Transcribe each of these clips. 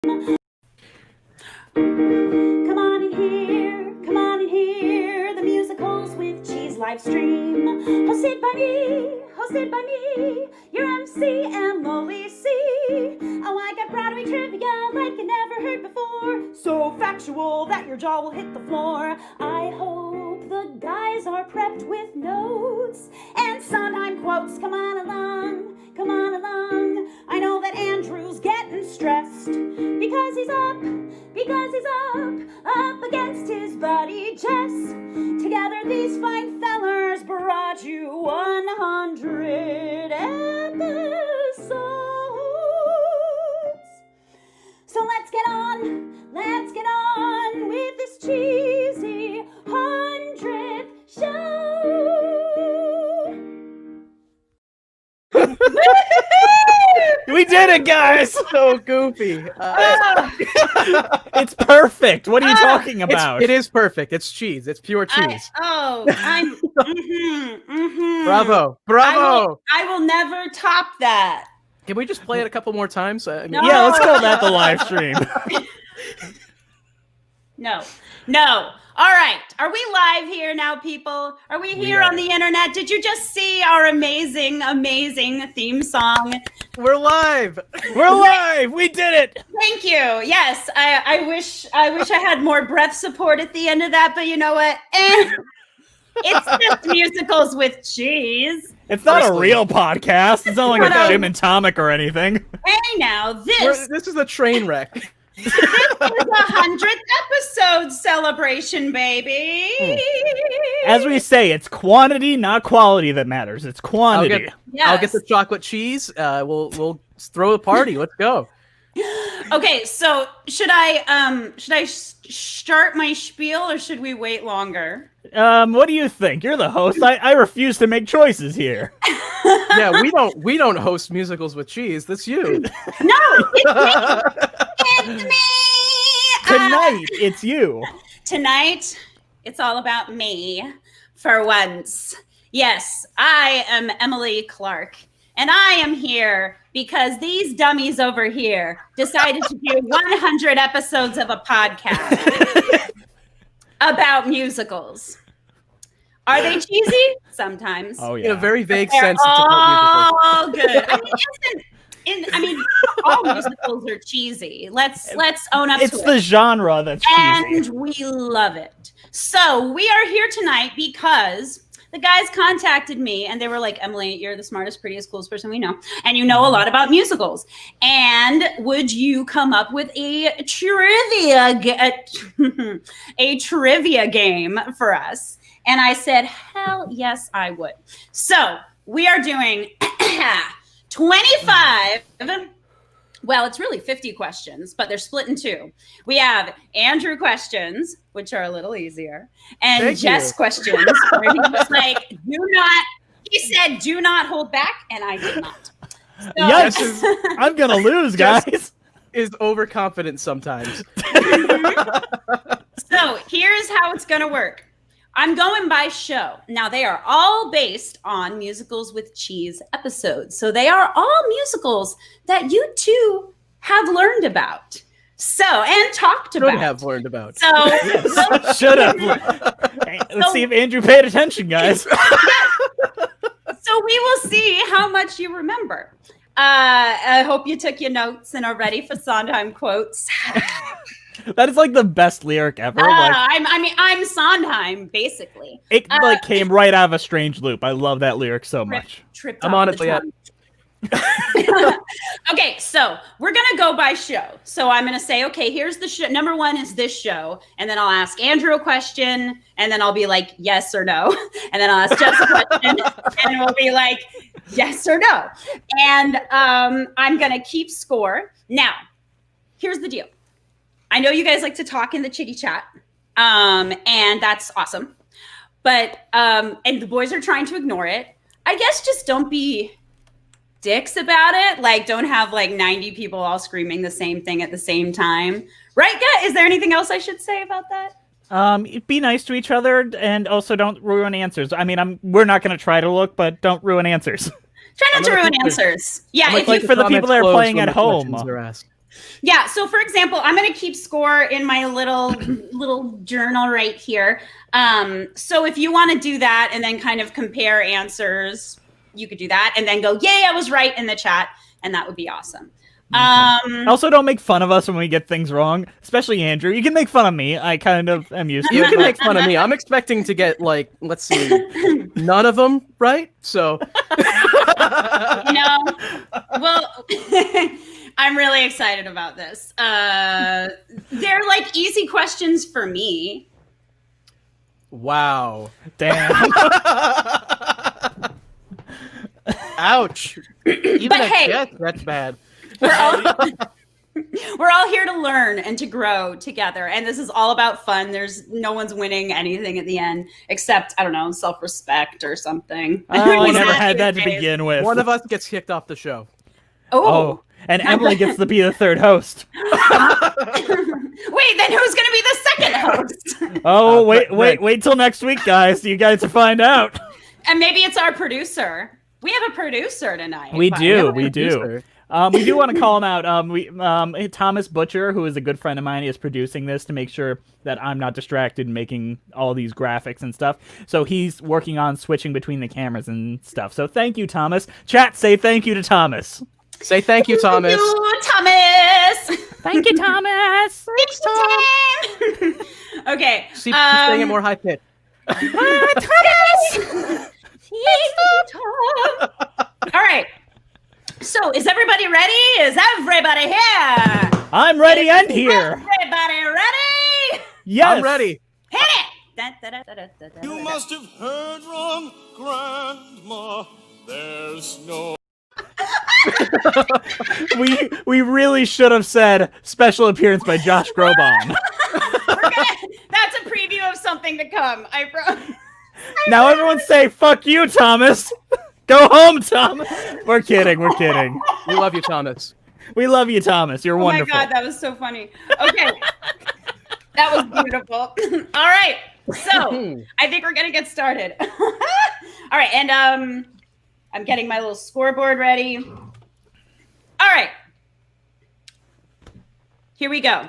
Come on in here, the musicals with cheese live stream. Hosted by me, your MC, Emily C. Oh, I got Broadway trivia like you never heard before. So factual that your jaw will hit the floor. I hope the guys are prepped with notes and Sondheim quotes. Come on along. I know that Andrew's getting stressed because he's up against his buddy Jess. Together these fine fellers brought you 100 episodes. So let's get on with this cheesy 100th show. We did it, guys! So goofy. It's perfect. What are you talking about? It is perfect. It's cheese. It's pure cheese. I'm. Bravo. I will never top that. Can we just play it a couple more times? No. Yeah, let's call that the live stream. No. All right. Are we live here now, people? Are we here on the internet? Did you just see our amazing theme song? We're live. We did it. Thank you. Yes, I wish I had more breath support at the end of that, but you know what? It's just musicals with cheese. It's not a real podcast. It's not like a Jim and Tomic or anything. Hey, now this is a train wreck. This is a 100th episode celebration, baby. As we say, it's quantity, not quality that matters. It's quantity. I'll get the chocolate cheese. We'll throw a party. Let's go. Okay, so should I start my spiel or should we wait longer? What do you think? You're the host. I refuse to make choices here. Yeah, we don't host musicals with cheese. That's you. No, it's me. Tonight, it's you. Tonight, it's all about me for once. Yes, I am Emily Clark, and I am here because these dummies over here decided to do 100 episodes of a podcast about musicals. Are they cheesy? Sometimes. Oh, yeah. In a very vague They're sense. all good. I mean, all musicals are cheesy. Let's own up to it. It's the genre that's cheesy. And we love it. So we are here tonight because the guys contacted me and they were like, Emily, you're the smartest, prettiest, coolest person we know. And you know a lot about musicals. And would you come up with a trivia game for us? And I said, hell yes, I would. So we are doing 25, well, it's really 50 questions, but they're split in two. We have Andrew questions, which are a little easier, and Jess questions, where he was like, he said, do not hold back, and I did not. So, yes, I'm going to lose, guys. Jess is overconfident sometimes. So here's how it's going to work. I'm going by show. Now, they are all based on musicals with cheese episodes. So they are all musicals that you two have learned about. So, and talked about. Should have learned about. So, should have. Let's see if Andrew paid attention, guys. So we will see how much you remember. I hope you took your notes and are ready for Sondheim quotes. That is like the best lyric ever. I'm Sondheim, basically. It came right out of A Strange Loop. I love that lyric so much. I'm honestly at. Okay, so we're gonna go by show. So I'm gonna say, okay, here's the show. Number one is this show, and then I'll ask Andrew a question, and then I'll be like yes or no, and then I'll ask Jess a question, and we'll be like yes or no, and I'm gonna keep score. Now, here's the deal. I know you guys like to talk in the chitty chat, and that's awesome. But and the boys are trying to ignore it. I guess just don't be dicks about it. Like, don't have like 90 people all screaming the same thing at the same time, right? Yeah. Is there anything else I should say about that? Be nice to each other, and also don't ruin answers. I mean, we're not going to try to look, but don't ruin answers. Try not to ruin answers. Yeah, like for the people that are playing at home. Yeah. So, for example, I'm going to keep score in my little journal right here. So, if you want to do that and then kind of compare answers, you could do that and then go, "Yay, I was right" in the chat, and that would be awesome. Also, don't make fun of us when we get things wrong, especially Andrew. You can make fun of me. I kind of am used to You it. can make fun of me. I'm expecting to get like, let's see, none of them right. So, Well, I'm really excited about this. They're like easy questions for me. wow, Damn. ouch. Even But at hey- Jess, that's bad. We're all here to learn and to grow together, and this is all about fun. There's no one's winning anything at the end except, I don't know, self-respect or something. Oh, I never had that to begin with. One of us gets kicked off the show. Oh, and Emily gets to be the third host. Wait, then who's going to be the second host? Oh, wait till next week, guys. You guys to find out. And maybe it's our producer. We have a producer tonight. We do. Producer. We do want to call him out. Thomas Butcher, who is a good friend of mine, is producing this to make sure that I'm not distracted in making all these graphics and stuff. So he's working on switching between the cameras and stuff. So thank you, Thomas. Chat, say thank you to Thomas. Say thank you, Thomas. Thank you, Thomas. Thank you, Thomas. Thanks, Tom. Okay. Keep saying it more high pitched. Thomas. All right. So, is everybody ready? Is everybody here? I'm ready and here. Everybody ready? Yes. I'm ready. Hit it! Da, da, da, da, da, da, da, You da. must have heard wrong, Grandma. There's no We really should have said special appearance by Josh Groban. That's a preview of something to come. I promise. Now everyone say fuck you, Thomas. Go home, Thomas. We're kidding. We're kidding. We love you, Thomas. We love you, Thomas. You're Oh wonderful. my god, that was so funny. Okay. That was beautiful. All right. So, I think we're going to get started. All right. And I'm getting my little scoreboard ready. All right. Here we go.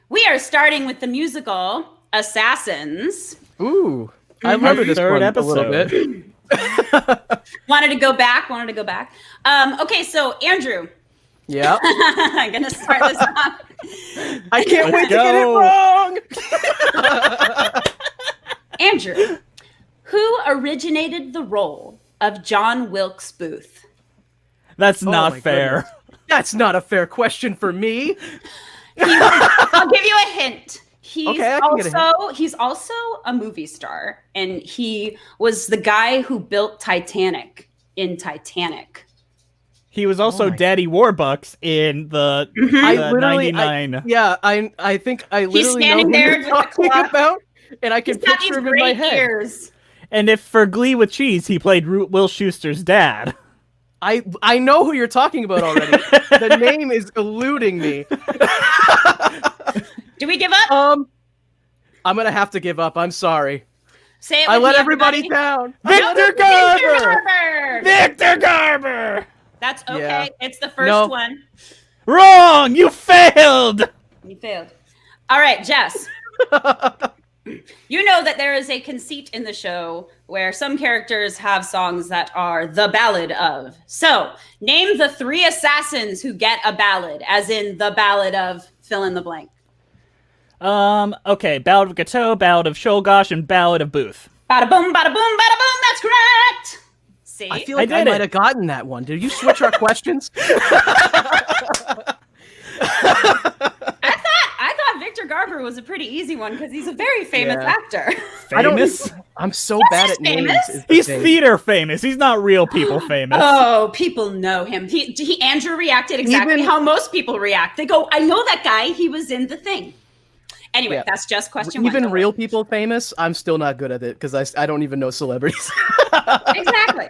We are starting with the musical Assassins. Ooh, I remember this third one episode. a little bit. Wanted to go back. Okay, so Andrew, Yeah, I'm going to start this off. I can't wait Let's to get it go. wrong. Andrew, who originated the role of John Wilkes Booth? That's Oh not my fair. goodness. That's not a fair question for me. I'll give you a hint. Okay, I can get a hint. He's also a movie star, and he was the guy who built Titanic in Titanic. He was also Oh my- Daddy Warbucks in the, I the literally, 99. I think I literally standing know who there you're with the talking clock. about, and I can He's got these picture him in my great head. ears. And if for Glee with Cheese, he played Will Schuster's dad. I know who you're talking about already. The name is eluding me. Do we give up? I'm gonna have to give up. I'm sorry. Say it. I with let me, everybody down. Victor Victor Garber! Garber! Victor Garber! That's okay. Yeah. It's the first No. one. Wrong! You failed! You failed. All right, Jess. You know that there is a conceit in the show where some characters have songs that are the ballad of. So, name the 3 assassins who get a ballad, as in the ballad of fill in the blank. Okay, Ballad of Gateau, Ballad of Sholgosh, and Ballad of Booth. Bada boom, bada boom, bada boom. That's correct. See? I feel like I I did might it. have gotten that one. Did you switch our questions? I thought Victor Garber was a pretty easy one because he's a very famous Yeah. actor. Famous? I'm so Yes, bad he's at names. famous. is the He's thing. theater famous. He's not real people famous. Oh, people know him. Andrew reacted exactly Even- how most people react. They go, I know that guy. He was in The Thing. Anyway, Yeah. that's just question one. Even Don't real worry. people famous, I'm still not good at it because I don't even know celebrities. Exactly.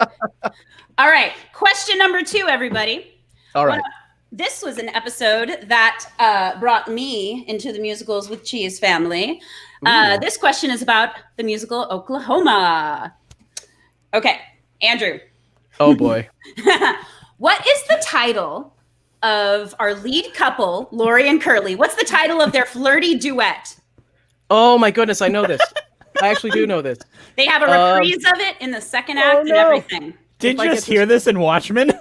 All right. Question number 2, everybody. All right. This was an episode that brought me into the Musicals with Cheese family. This question is about the musical Oklahoma. Okay, Andrew. Oh boy. What is the title of our lead couple, Lori and Curly. What's the title of their flirty duet? Oh my goodness, I know this. I actually do know this. They have a reprise of it in the second act and everything. Did you just hear this in Watchmen?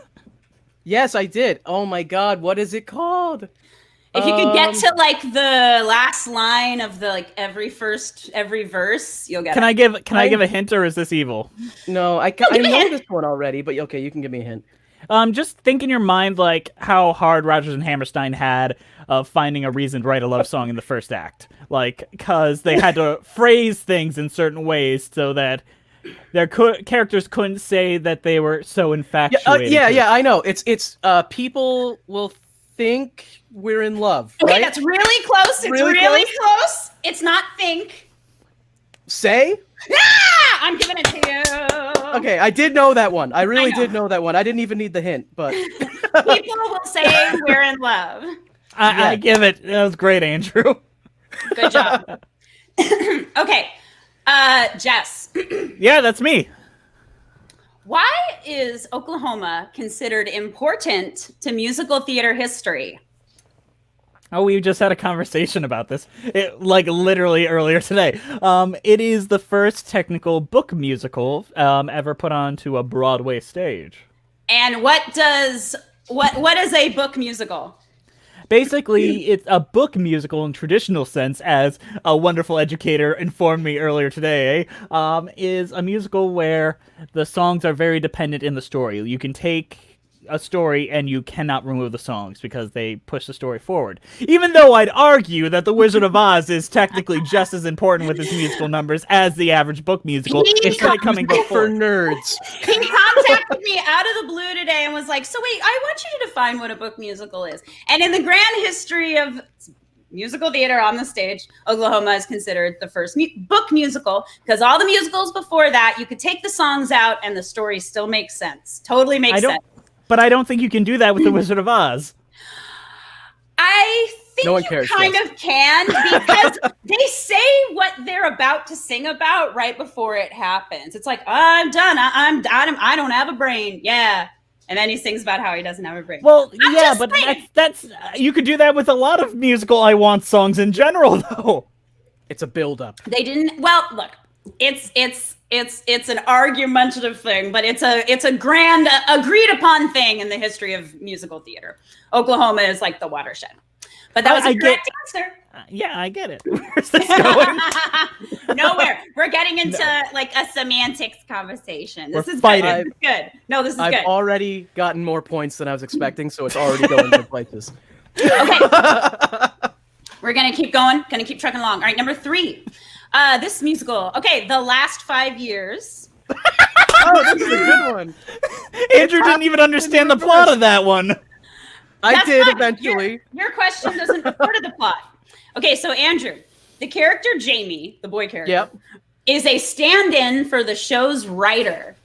Yes, I did. Oh my God, what is it called? If you could get to like the last line of the like every verse, you'll get Can it. I give a hint, or is this evil? No, I know this one already, but okay, you can give me a hint. Just think in your mind like how hard Rodgers and Hammerstein had of finding a reason to write a love song in the first act, like because they had to phrase things in certain ways so that their characters couldn't say that they were so infatuated. Yeah, I know. It's people will think we're in love. Okay, right? that's really close. It's really close. It's not think. Say? Yeah, I'm giving it to you. Okay, I did know that one. I really did know that one. I didn't even need the hint, but people will say we're in love. I give it. That was great, Andrew. Good job. Okay, Jess. Yeah, that's me. Why is Oklahoma considered important to musical theater history? Oh, we just had a conversation about this, like literally earlier today. It is the first technical book musical ever put onto a Broadway stage. And what is a book musical? Basically, it's a book musical in traditional sense, as a wonderful educator informed me earlier today, is a musical where the songs are very dependent in the story. You can take a story and you cannot remove the songs because they push the story forward. Even though I'd argue that The Wizard of Oz is technically just as important with its musical numbers as the average book musical. It's like coming before. for nerds. He contacted me out of the blue today and was like, so wait, I want you to define what a book musical is. And in the grand history of musical theater on the stage, Oklahoma is considered the first book musical because all the musicals before that, you could take the songs out and the story still makes sense. Totally makes sense. But I don't think you can do that with The Wizard of Oz. I think no one you cares, kind Jess. of can because they say what they're about to sing about right before it happens. It's like, I'm done. I don't have a brain. Yeah. And then he sings about how he doesn't have a brain. Well, yeah, but that's you could do that with a lot of musical I Want songs in general, though. It's a build-up. They didn't. Well, look, it's an argumentative thing, but it's a grand agreed upon thing in the history of musical theater. Oklahoma is like the watershed. But that was a correct answer. Yeah, I get it. Where's this going? Nowhere. We're getting into like a semantics conversation. This is fighting. good. This is good. No, this is good. I've already gotten more points than I was expecting, so it's already going to places. Okay. We're going to keep going. Going to keep trucking along. All right, number 3. This musical. Okay, the last 5 years. Oh, this is a good one. Andrew didn't even understand the plot of that one. I did fine. eventually. Your question doesn't refer to the plot. Okay, so Andrew, the character Jamie, the boy character, is a stand-in for the show's writer.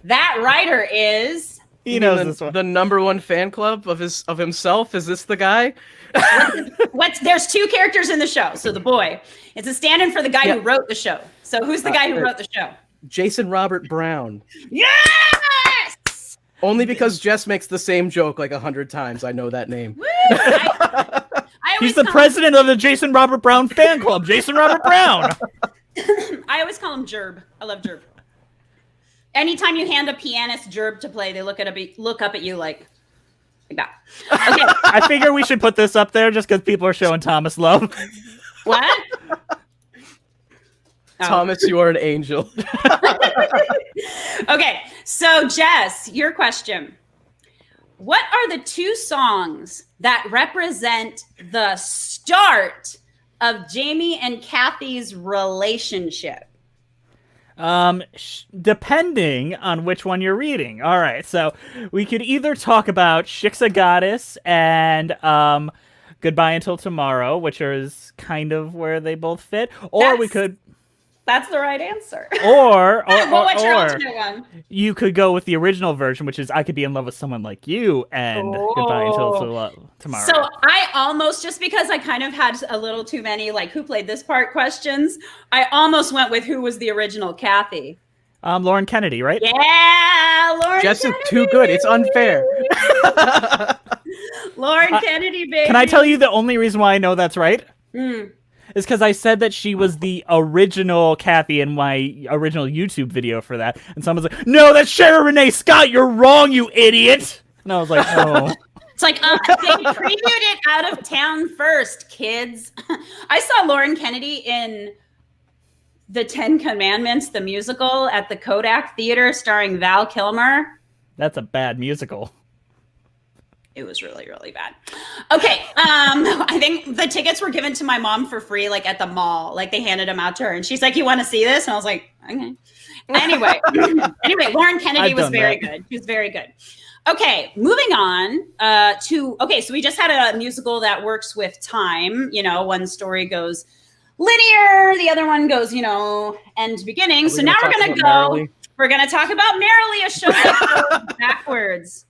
That writer is... He knows this one. The #1 fan club of himself. Is this the guy? There's 2 characters in the show. So the boy, it's a stand-in for the guy who wrote the show. So who's the guy who wrote the show? Jason Robert Brown. Yes! Only because Jess makes the same joke like 100 times. I know that name. Woo! I He's the president of the Jason Robert Brown fan club. Jason Robert Brown. I always call him Jerb. I love Jerb. Anytime you hand a pianist Jerb to play, they look up at you like that. Okay. I figure we should put this up there just because people are showing Thomas love. What? Thomas, you are an angel. Okay, so Jess, your question. What are the 2 songs that represent the start of Jamie and Kathy's relationship? Depending on which one you're reading. All right, so we could either talk about Shiksa Goddess and Goodbye Until Tomorrow, which is kind of where they both fit, or we could... That's the right answer. Or what's your alternate one? You could go with the original version, which is I Could Be in Love with Someone Like You and Goodbye Until Tomorrow. So I almost, just because I kind of had a little too many, like, who played this part questions, I almost went with who was the original Kathy. Lauren Kennedy, right? Yeah, Lauren Jess Kennedy. is too good. It's unfair. Lauren Kennedy, baby. Can I tell you the only reason why I know that's right? Mm. Is because I said that she was the original Kathy in my original YouTube video for that. And someone's like, no, that's Sharon Renee Scott. You're wrong, you idiot. And I was like, oh. It's like, they previewed it out of town first, kids. I saw Lauren Kennedy in The 10 Commandments, the musical, at the Kodak Theater starring Val Kilmer. That's a bad musical. It was really, really bad. Okay. I think the tickets were given to my mom for free, like at the mall. Like they handed them out to her. And she's like, you want to see this? And I was like, okay. Anyway, Lauren Kennedy was very good. She was very good. Okay, moving on so we just had a musical that works with time. You know, one story goes linear, the other one goes, end beginning. So now we're going to go, we're going to talk about Merrily, a show that goes backwards.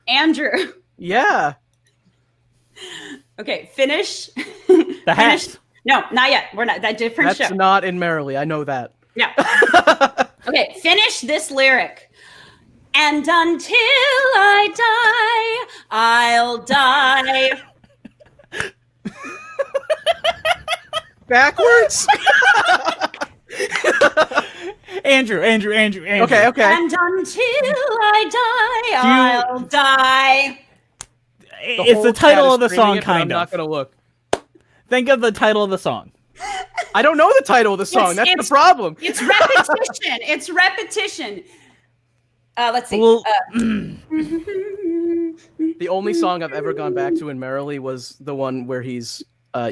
Andrew. Yeah. Okay, finish. The hat. No, not yet. We're not. That different That's show. not in Merrily. I know that. Yeah. Okay, finish this lyric. And until I die, I'll die. Backwards? Andrew. Okay. And until I die, I'll die. It's the title of the song, kind I'm not of. going to look. Think of the title of the song. I don't know the title of the song. That's the problem. It's repetition. It's repetition. Let's see. Well, The only song I've ever gone back to in Merrily was the one where he's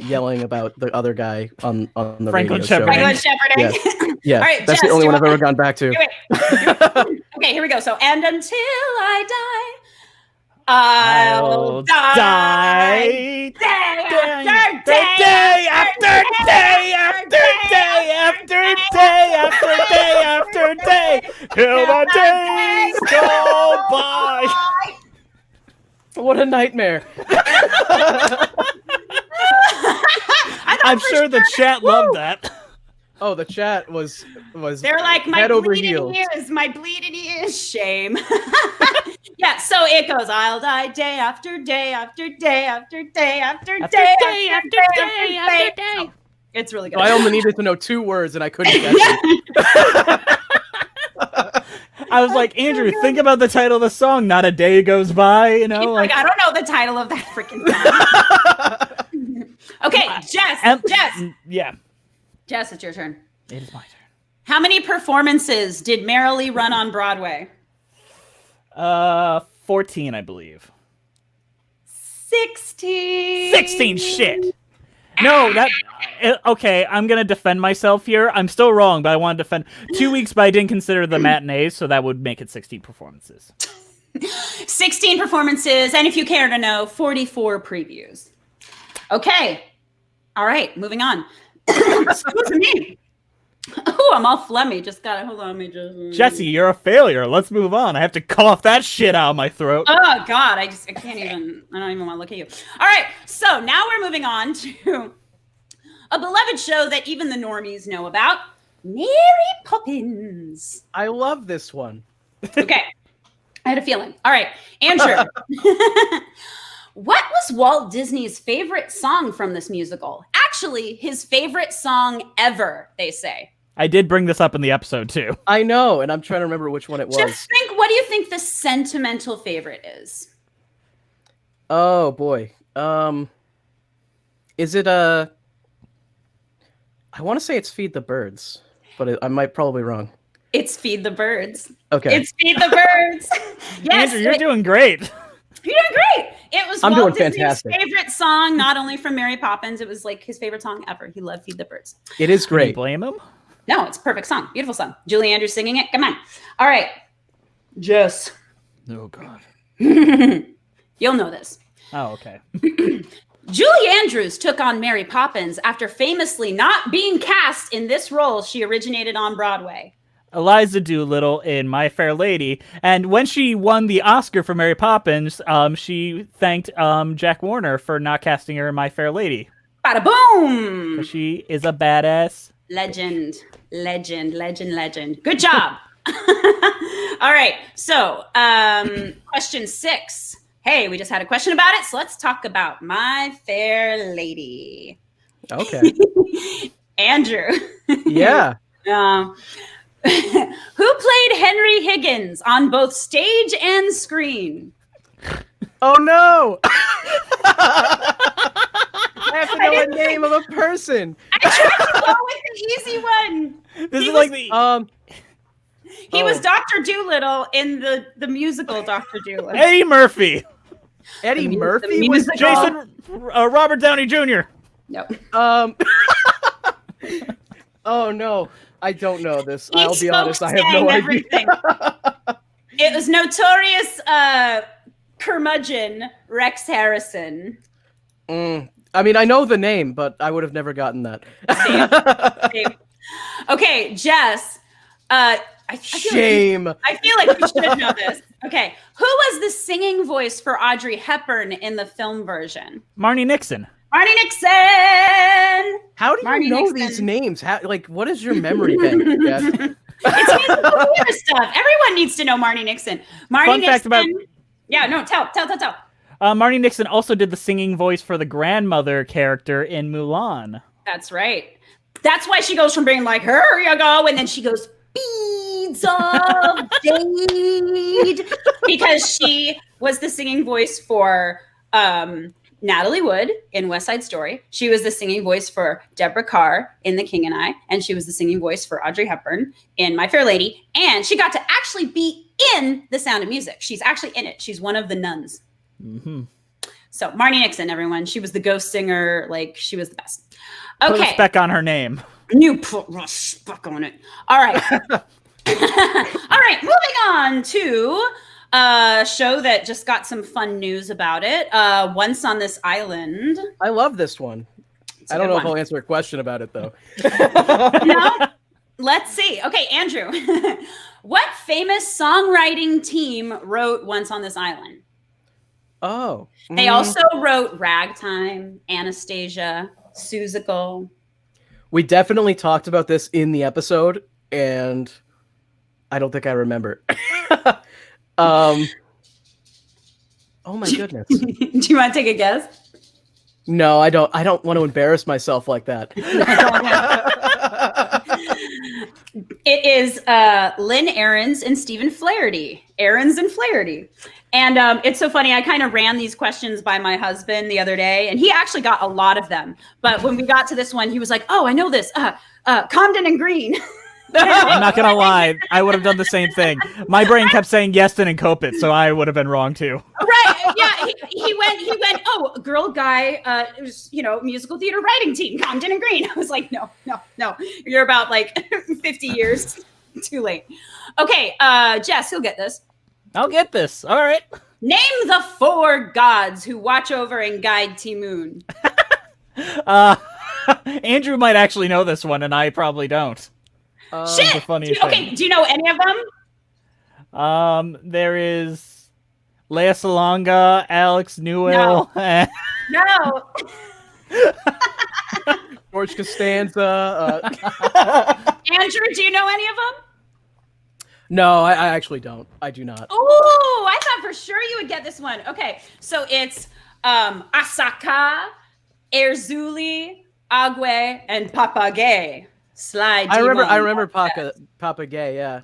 yelling about the other guy on the Franklin radio show. Franklin Shepherding. Yeah, All right, that's Jess, the only do one you I've ever gone back to. Okay, here we go. So, and until I die, I'll die. Day after day, day after day after day after day after day after day, till the days go by. What a nightmare. I'm sure the chat loved that. Oh, the chat was they're like, my head over bleeding heels. ears, shame. Yeah, so it goes, I'll die day after day after day after day after day after day after day. It's really good. I only needed to know 2 words and I couldn't guess it. I was like, Andrew, think about the title of the song. Not a day goes by, He's like, I don't know the title of that freaking song. Okay, Jess. Yeah. Jess, it's your turn. It is my turn. How many performances did Merrily run on Broadway? 14, I believe. 16. 16, shit. No, okay, I'm going to defend myself here. I'm still wrong, but I want to defend 2 weeks, but I didn't consider the matinees, so that would make it 16 performances. 16 performances, and if you care to know, 44 previews. Okay. All right, moving on. Excuse me. Oh, I'm all phlegmy. Just gotta hold on. Jesse, you're a failure. Let's move on. I have to cough that shit out of my throat. Oh God, I don't even want to look at you. All right, so now we're moving on to a beloved show that even the normies know about, Mary Poppins. I love this one. Okay, I had a feeling. All right, Andrew. What was Walt Disney's favorite song from this musical? Actually, his favorite song ever, they say. I did bring this up in the episode, too. I know, and I'm trying to remember which one it was. Just think, what do you think the sentimental favorite is? Oh, boy. Is it I want to say it's Feed the Birds, but I might probably wrong. It's Feed the Birds. Okay. It's Feed the Birds. Yes. Andrew, you're doing great. You're doing great. It was I'm Walt doing Disney's fantastic. favorite song, not only from Mary Poppins, it was like his favorite song ever. He loved Feed the Birds. It is Can you great. blame him? No, it's a perfect song. Beautiful song. Julie Andrews singing it. Come on. All right. Jess. Oh, God. You'll know this. Oh, okay. Julie Andrews took on Mary Poppins after famously not being cast in this role she originated on Broadway. Eliza Doolittle in My Fair Lady, and when she won the Oscar for Mary Poppins, she thanked Jack Warner for not casting her in My Fair Lady. Bada boom! 'Cause she is a badass. Legend. Good job. All right. So, question 6. Hey, we just had a question about it, so let's talk about My Fair Lady. Okay. Andrew. Yeah. Who played Henry Higgins on both stage and screen? Oh no! I have to know the name of a person. I tried to go with an easy one. This is like the He was Dr. Dolittle in the musical Dr. Dolittle. Eddie Murphy. Eddie The Murphy was musical. Jason Robert Downey Jr. Nope. Oh no, I don't know this. He I'll be honest, I have sang no everything. It was notorious curmudgeon Rex Harrison. idea. I mean, I know the name, but I would have never gotten that. Same. Okay, Jess. I Shame. feel like you should know this. Okay, who was the singing voice for Audrey Hepburn in the film version? Marnie Nixon. Marnie Nixon. How do you Marnie know Nixon. these names? What is your memory bank? Jess? It's musical theater stuff. Everyone needs to know Marnie Nixon. Marnie Fun Nixon. fact about- Yeah, no, tell. Marnie Nixon also did the singing voice for the grandmother character in Mulan. That's right. That's why she goes from being like, here you go, and then she goes, beads of jade. Because she was the singing voice for Natalie Wood in West Side Story. She was the singing voice for Deborah Carr in The King and I. And she was the singing voice for Audrey Hepburn in My Fair Lady. And she got to actually be in The Sound of Music. She's actually in it. She's one of the nuns. Mm-hmm. So Marnie Nixon, everyone. She was the ghost singer. Like, she was the best. Put Okay. respect on her name. You put respect on it. All right. All right. Moving on to a show that just got some fun news about it. Once on This Island. I love this one. It's a I don't good know if one. I'll answer a question about it though. No? Let's see. Okay, Andrew. What famous songwriting team wrote Once on This Island? Oh. They also wrote Ragtime, Anastasia, Seussical. We definitely talked about this in the episode, and I don't think I remember. Oh my goodness. Do you want to take a guess? No, I don't want to embarrass myself like that. It is Lynn Ahrens and Stephen Flaherty. Ahrens and Flaherty. And it's so funny. I kind of ran these questions by my husband the other day, and he actually got a lot of them. But when we got to this one, he was like, oh, I know this. Comden and Green. I'm not gonna lie, I would have done the same thing. My brain kept saying Yeston and Copit, so I would have been wrong too. Right. Yeah. He went, oh, girl guy, it was, musical theater writing team, Comden and Green. I was like, no. You're about like 50 years too late. Okay. Jess, you'll get this. I'll get this. All right. Name the 4 gods who watch over and guide Ti-Moon. Andrew might actually know this one, and I probably don't. Shit. The funniest thing. Do you know any of them? There is Lea Salonga, Alex Newell. No. George Costanza. Andrew, do you know any of them? No, I actually don't. I do not. Oh, I thought for sure you would get this one. Okay, so it's Asaka, Erzuli, Agwe, and Papagay. Slide. I remember Papa Gay, yeah.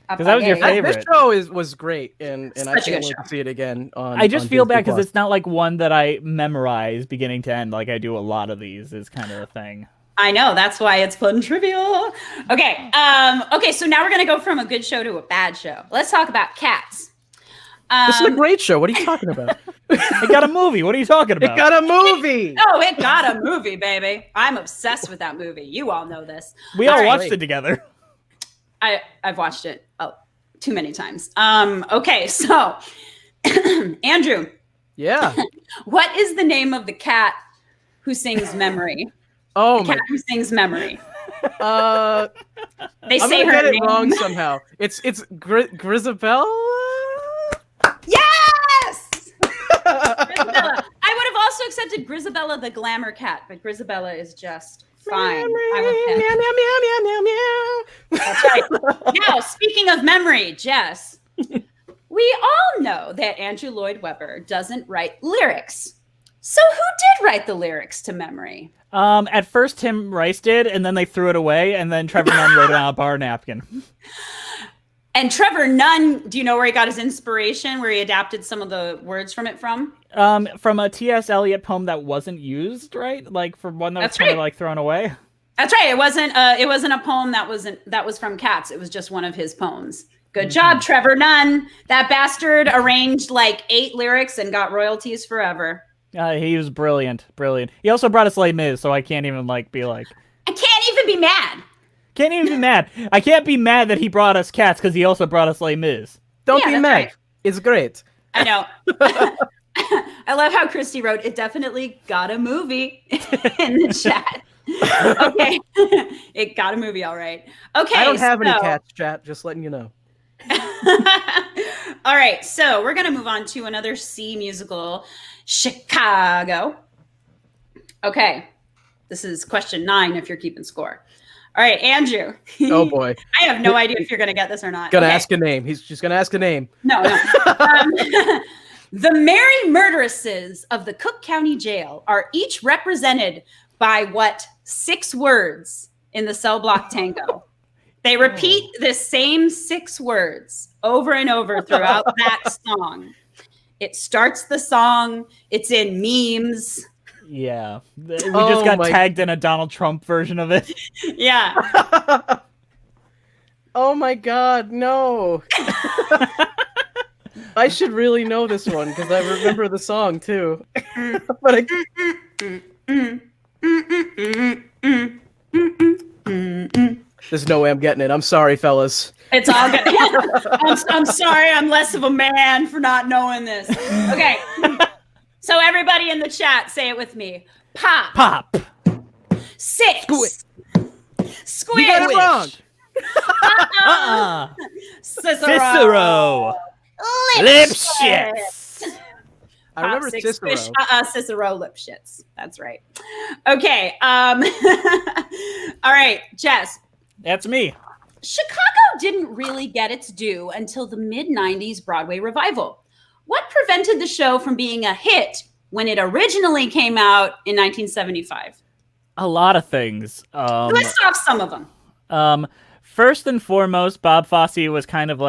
Because that was your favorite. This show was great, and I Such a good can't wait show. to see it again. I just feel bad because Disney+. it's not like one that I memorize beginning to end. Like I do a lot of these is kind of a thing. I know, that's why it's fun trivia. Okay, okay, so now we're gonna go from a good show to a bad show. Let's talk about Cats. This is a great show. What are you talking about? It got a movie. What are you talking about? It got a movie. Oh, it got a movie, baby. I'm obsessed with that movie. You all know this. We all right. watched it together. I've watched it too many times. Okay, so Andrew, Yeah. what is the name of the cat who sings Memory? Oh The cat who sings Memory. my. They I'm say gonna her get name. it wrong somehow. It's Grisabella. Yes! Grisabella. I would have also accepted Grisabella the glamour cat, but Grisabella is just fine. I love cats. That's right. Now, speaking of memory, Jess, we all know that Andrew Lloyd Webber doesn't write lyrics. So who did write the lyrics to Memory? At first Tim Rice did, and then they threw it away, and then Trevor Nunn wrote it on a bar napkin. And Trevor Nunn, do you know where he got his inspiration, where he adapted some of the words from it from? From a T.S. Eliot poem that wasn't used, right? Like, for one that was kind of like thrown away. That's right. It wasn't a poem that was from Cats. It was just one of his poems. Good job, Trevor Nunn. That bastard arranged like 8 lyrics and got royalties forever. He was brilliant. He also brought us Les Mis, so I can't even be like... I can't even be mad. Can't even be mad. I can't be mad that he brought us Cats because he also brought us Les Mis. Don't be mad. Right. It's great. I know. I love how Christy wrote, it definitely got a movie in the chat. Okay. It got a movie, all right. Okay. I don't have any Cats, chat, just letting you know. All right, so we're going to move on to another C musical, Chicago. Okay, this is question 9 if you're keeping score. All right, Andrew. Oh, boy. I have no idea if you're going to get this or not. Gonna ask a name. He's just going to ask a name. No. The Merry Murderesses of the Cook County Jail are each represented by what 6 words in the cell block tango? They repeat the same 6 words over and over throughout that song. It starts the song. It's in memes. Yeah. We just got tagged in a Donald Trump version of it. Yeah. Oh my God, no. I should really know this one because I remember the song too. But there's no way I'm getting it. I'm sorry, fellas. It's all good. I'm sorry. I'm less of a man for not knowing this. Okay. So everybody in the chat, say it with me. Pop. Pop. 6. Squish. You got it wrong. Cicero. Lipschitz. I remember Pop, 6, Cicero. Squish, Cicero Lipschitz. That's right. Okay. All right, Jess. That's me. Chicago didn't really get its due until the mid-90s Broadway revival. What prevented the show from being a hit when it originally came out in 1975? A lot of things. Let's off some of them. First and foremost, Bob Fosse was kind of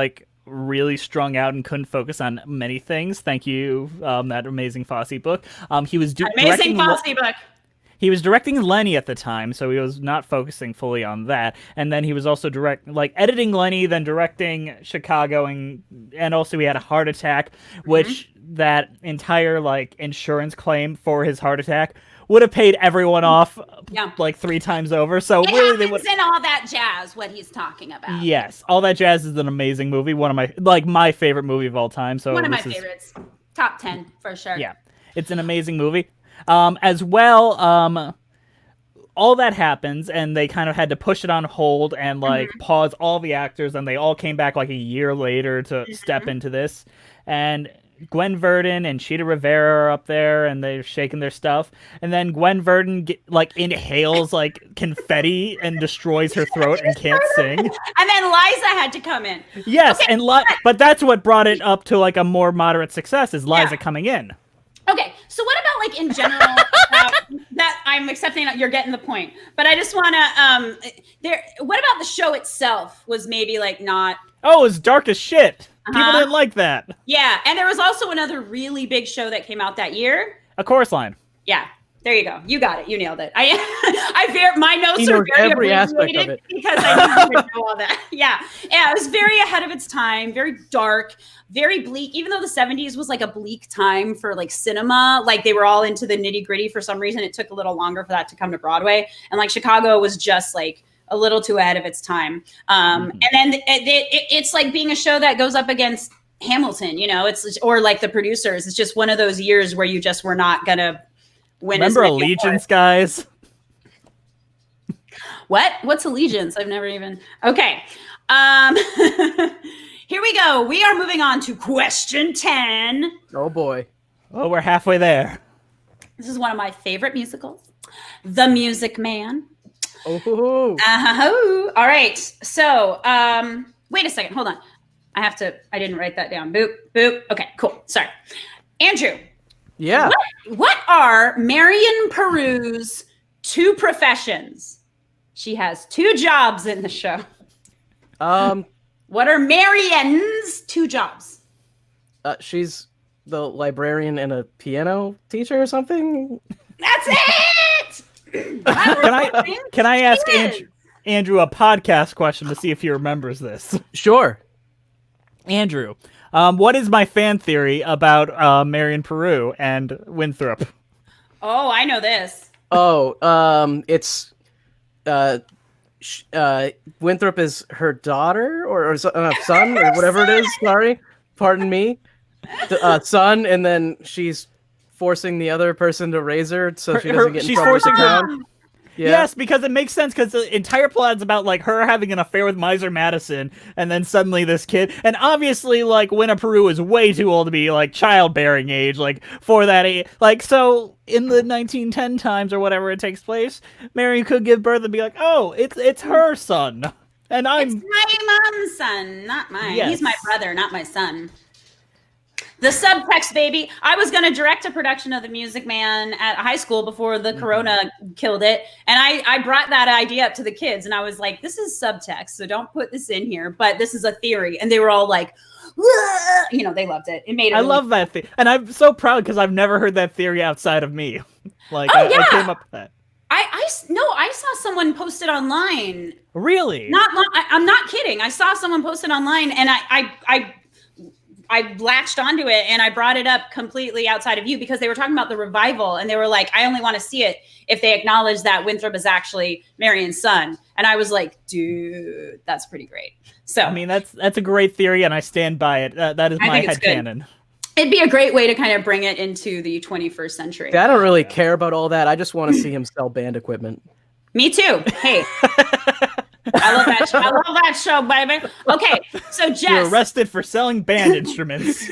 really strung out and couldn't focus on many things. Thank you, that amazing Fosse book. He was amazing Fosse book. He was directing Lenny at the time, so he was not focusing fully on that. And then he was also editing Lenny, then directing Chicago, and also he had a heart attack, which that entire insurance claim for his heart attack would have paid everyone off 3 times over. So it really, happens in All That Jazz, what he's talking about. Yes, All That Jazz is an amazing movie. One of my my favorite movie of all time. So one of my favorites, top 10 for sure. Yeah, it's an amazing movie. As well, all that happens, and they kind of had to push it on hold and pause all the actors, and they all came back a year later to step into this. And Gwen Verdon and Cheetah Rivera are up there, and they're shaking their stuff. And then Gwen Verdon inhales confetti and destroys her throat and can't sing. And then Liza had to come in. Yes, okay, but that's what brought it up to a more moderate success, is Liza coming in. Okay, so what about in general? That I'm accepting that you're getting the point, but I just want to. What about the show itself? Was maybe not? Oh, it was dark as shit. People didn't like that. Yeah, and there was also another really big show that came out that year. A Chorus Line. Yeah, there you go. You got it. You nailed it. My notes are very every aspect of it because I didn't know all that. Yeah, it was very ahead of its time. Very dark. Very bleak, even though the 70s was a bleak time for cinema. They were all into the nitty gritty. For some reason, it took a little longer for that to come to Broadway. And Chicago was just a little too ahead of its time. And then it's being a show that goes up against Hamilton, it's or The Producers. It's just one of those years where you just were not going to win. Remember Allegiance, guys? What? What's Allegiance? I've never even. Okay. Here we go. We are moving on to question 10. Oh, boy. Oh, we're halfway there. This is one of my favorite musicals, The Music Man. Oh. All right. So, wait a second. Hold on. I didn't write that down. Boop, boop. Okay, cool. Sorry. Andrew. Yeah. What are Marion Peru's 2 professions? She has 2 jobs in the show. What are Marion's 2 jobs? She's the librarian and a piano teacher or something. That's it. Can I ask Andrew a podcast question to see if he remembers this? Sure. Andrew, what is my fan theory about Marion Peru and Winthrop? Oh, I know this. It's Winthrop is her daughter or son or whatever it is. Sorry, pardon me. Son, and then she's forcing the other person to raise her so she doesn't get in trouble with the town. Yeah. Yes, because it makes sense, because the entire plot is about, like, her having an affair with Miser Madison, and then suddenly this kid, and obviously, like, Winnie Peru is way too old to be, like, childbearing age, like, for that age. Like, so, in the 1910 times, or whatever it takes place, Mary could give birth and be like, oh, it's her son. And It's my mom's son, not mine. Yes. He's my brother, not my son. The subtext, baby. I was going to direct a production of The Music Man at high school before the corona killed it. And I brought that idea up to the kids. And I was like, this is subtext, so don't put this in here. But this is a theory. And they were all like, whoa! You know, they loved it. It made it. I love that thing. And I'm so proud because I've never heard that theory outside of me. Like, Oh, yeah. I came up with that. I saw someone post it online. Really? I'm not kidding. I saw someone post it online, and I latched onto it, and I brought it up completely outside of you because they were talking about the revival, and they were like, I only want to see it if they acknowledge that Winthrop is actually Marion's son. And I was like, dude, that's pretty great. So I mean, that's a great theory, and I stand by it. That is my headcanon. It'd be a great way to kind of bring it into the 21st century. I don't really care about all that. I just want to see him sell band equipment. Me too. Hey. I love that show. I love that show, baby. Okay, so Jess. You're arrested for selling band instruments.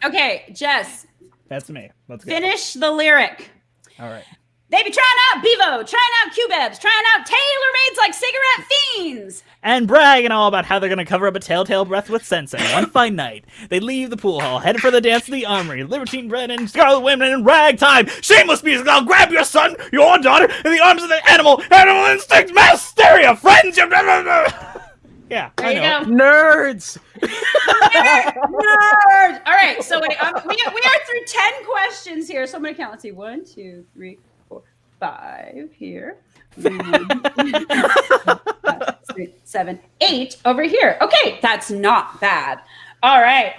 Okay, Jess. That's me. Let's go. Finish the lyric. All right. They be trying out Bevo, trying out Q-Bebs, trying out tailor-mades like cigarette fiends. And bragging all about how they're going to cover up a telltale breath with Sensei. One fine night, they leave the pool hall, headed for the dance of the armory. Libertine Brennan, Scarlet Women, and ragtime. Shameless music. I'll grab your son, your daughter, in the arms of the animal. Animal instinct, mass hysteria, friends. Yeah, There you go. Nerds! Nerd! All right, so wait, we are through 10 questions here. So I'm going to count. Let's see. 1, 2, 3, 4, 5 here. 5, 6, 7, 8 over here. Okay, that's not bad. All right.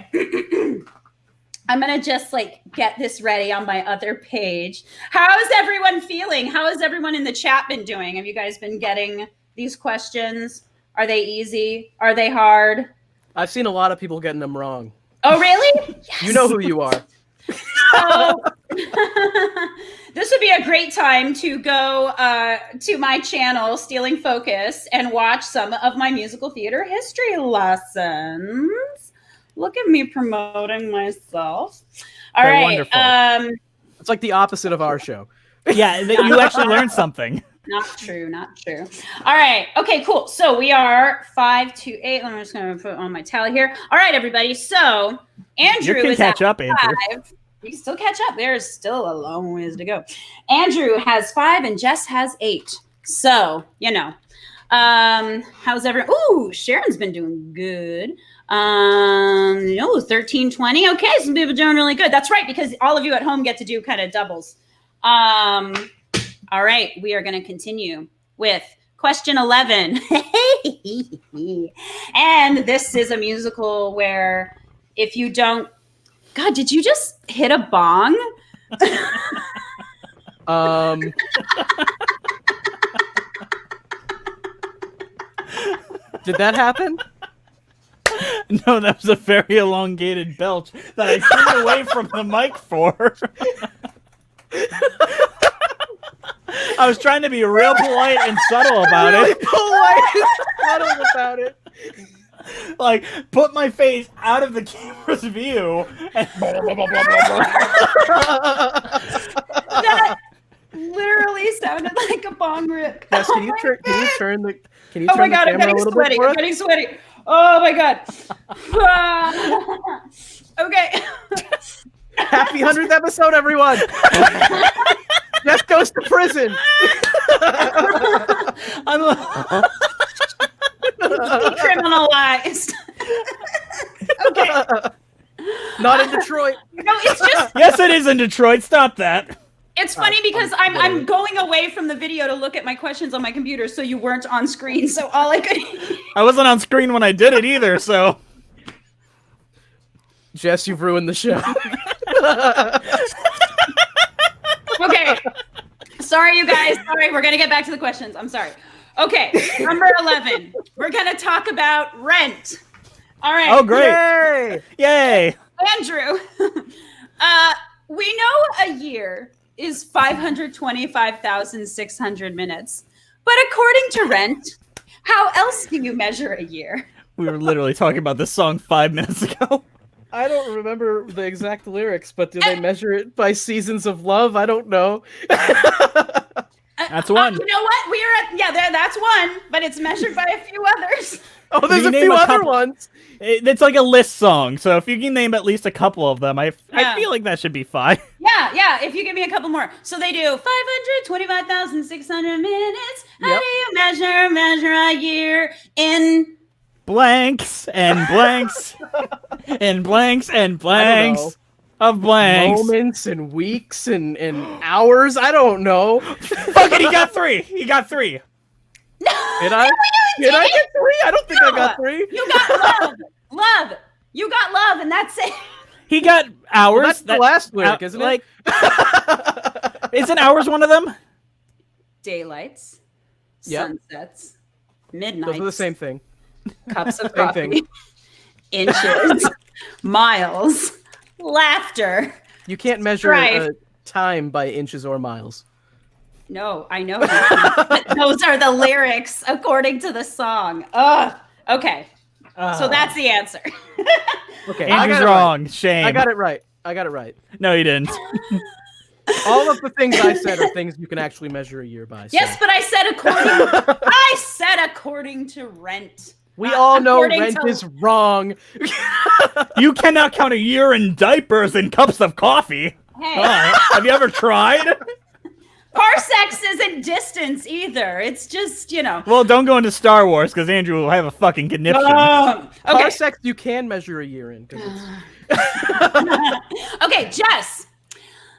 I'm going to just like get this ready on my other page. How is everyone feeling? How has everyone in the chat been doing? Have you guys been getting these questions? Are they easy? Are they hard? I've seen a lot of people getting them wrong. Oh, really? Yes. You know who you are. So, this would be a great time to go to my channel, Stealing Focus, and watch some of my musical theater history lessons. Look at me promoting myself. All They're right. wonderful. It's like the opposite of our show. Yeah, you actually learned something. Not true. Not true. All right. Okay, cool. So we are 5 to 8. I'm just going to put on my tally here. All right, everybody. So Andrew You can is catch at up, Andrew. 5. You can still catch up. There's still a long ways to go. Andrew has 5 and Jess has 8. So, you know. How's everyone? Ooh, Sharon's been doing good. 13, 20. Okay, some people doing really good. That's right, because all of you at home get to do kind of doubles. All right, we are going to continue with question 11. And this is a musical where if you don't... God, did you just hit a bong? Did that happen? No, that was a very elongated belch that I turned away from the mic for. I was trying to be real polite and subtle about it. Subtle about it. Like, put my face out of the camera's view. And That literally sounded like a bong rip. Jess, can you turn the Oh my God, I'm camera a getting little sweaty. bit for I'm us? getting sweaty. Oh my god. Okay. Happy 100th episode, everyone. Jess goes to prison. Decriminalized. Okay. Not in Detroit. No, it's just Yes, it is in Detroit. Stop that. it's funny because I'm going away from the video to look at my questions on my computer, so you weren't on screen. So all I could. I wasn't on screen when I did it either, so. Jess, you've ruined the show. Okay. Sorry, you guys. Sorry, we're gonna get back to the questions. I'm sorry. Okay, number 11. We're gonna talk about rent. All right. Oh, great. Yay! Yay. Andrew, we know a year is 525,600 minutes, but according to Rent, how else do you measure a year? We were literally talking about this song 5 minutes ago. I don't remember the exact lyrics, but do they measure it by seasons of love? I don't know. That's one. You know what? We are at that's one, but it's measured by a few others. Oh, there's you a name few a other couple- ones. It's like a list song, so if you can name at least a couple of them, I feel like that should be fine. Yeah. If you give me a couple more, so they do 525,600 minutes. How Yep. do you measure a year in? Blanks and blanks and blanks and blanks of blanks. Moments and weeks and hours. I don't know. Fuck it, he got three. He got three. Did I? Did I get 3? I don't think I got 3. You got love. You got love, and that's it. He got hours. Well, that's the last lyric, isn't it? Like, isn't hours one of them? Daylights, Yep. sunsets, midnight. Those are the same thing. Cups of Same coffee, thing. inches, miles, laughter. You can't measure Strife. time by inches or miles. No, I know. But those are the lyrics according to the song. Ugh. Okay. So that's the answer. Okay, I Andrew's got it wrong. right. Shame. I got it right. No, you didn't. All of the things I said are things you can actually measure a year by. So. Yes, but I said according to Rent. We Not all know according rent to- is wrong. You cannot count a year in diapers and cups of coffee. Hey, Have you ever tried? parsecs isn't distance either. It's just, Well, don't go into Star Wars because Andrew will have a fucking conniption. Okay. Parsecs you can measure a year in. 'Cause it's... Okay, Jess,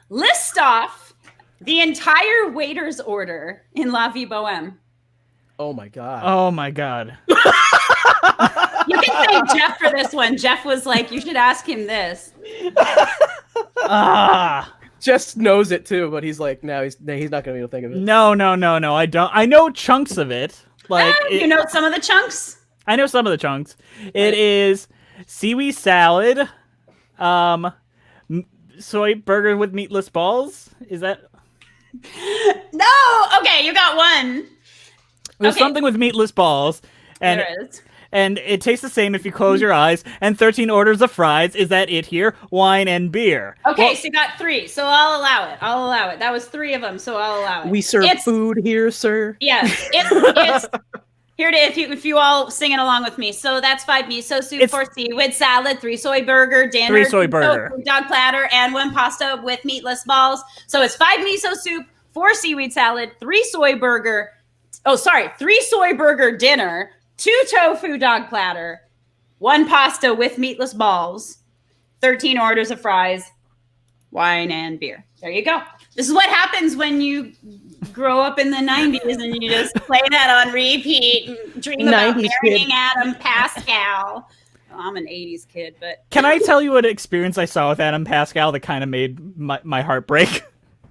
list off the entire waiter's order in La Vie Boheme. Oh my god. Oh my god. You can thank Jeff for this one. Jeff was like, you should ask him this. Just knows it too, but he's like, no, he's not gonna be able to think of it. No, I don't. I know chunks of it. Like You know some of the chunks? I know some of the chunks. It is seaweed salad, soy burger with meatless balls. Is that? No! Okay, you got one. There's Okay. something with meatless balls, and There is. and it tastes the same if you close your eyes. And 13 orders of fries. Is that it here? Wine and beer. Okay, so you got 3. So I'll allow it. That was 3 of them, so I'll allow it. We serve It's- food here, sir. Yes, it's here to if you all sing it along with me. So that's 5 miso soup, It's- 4 seaweed salad, 3 soy burger, dinner, 3 soy 2 burger. tofu dog platter, and 1 pasta with meatless balls. So it's 5 miso soup, 4 seaweed salad, 3 soy burger. 3 soy burger dinner, 2 tofu dog platter, 1 pasta with meatless balls, 13 orders of fries, wine and beer. There you go. This is what happens when you grow up in the 90s and you just play that on repeat and dream about 90s marrying kid. Adam Pascal. Oh, I'm an 80s kid, but Can I tell you what experience I saw with Adam Pascal that kind of made my heart break?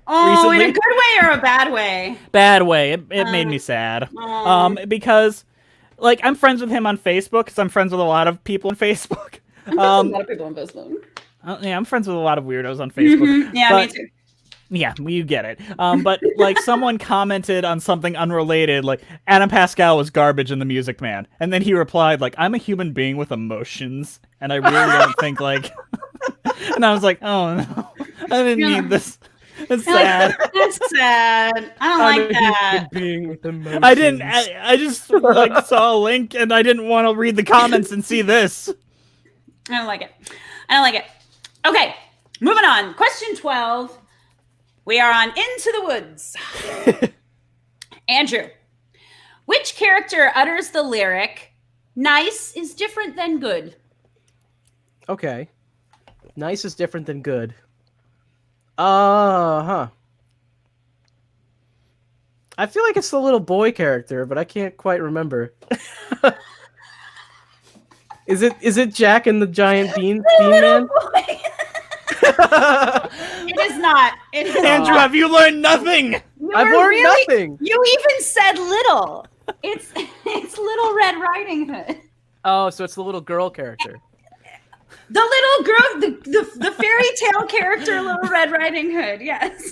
oh, in Recently? a good way or a bad way? Bad way. It made me sad. Because like I'm friends with him on Facebook because I'm friends with a lot of people on Facebook. A lot of people on Facebook. Yeah, I'm friends with a lot of weirdos on Facebook. Yeah, But- me too. Yeah, you get it. But like someone commented on something unrelated, like Adam Pascal was garbage in The Music Man, and then he replied like, "I'm a human being with emotions, and I really don't think like." And I was like, "Oh no, I didn't need this." It's sad. That's sad. I don't I'm like a that. human being with emotions. I didn't. I just like saw a link and I didn't want to read the comments and see this. I don't like it. I don't like it. Okay, moving on. Question 12. We are on Into the Woods. Andrew, which character utters the lyric, "Nice is different than good"? Okay. Nice is different than good. I feel like it's the little boy character, but I can't quite remember. Is it Jack and the Giant Bean Man? Boy. It is not. It is Andrew, not. have you learned nothing? You I've were learned nothing. You even said little. It's Little Red Riding Hood. Oh, so it's the little girl character. The little girl, the fairy tale character, Little Red Riding Hood. Yes.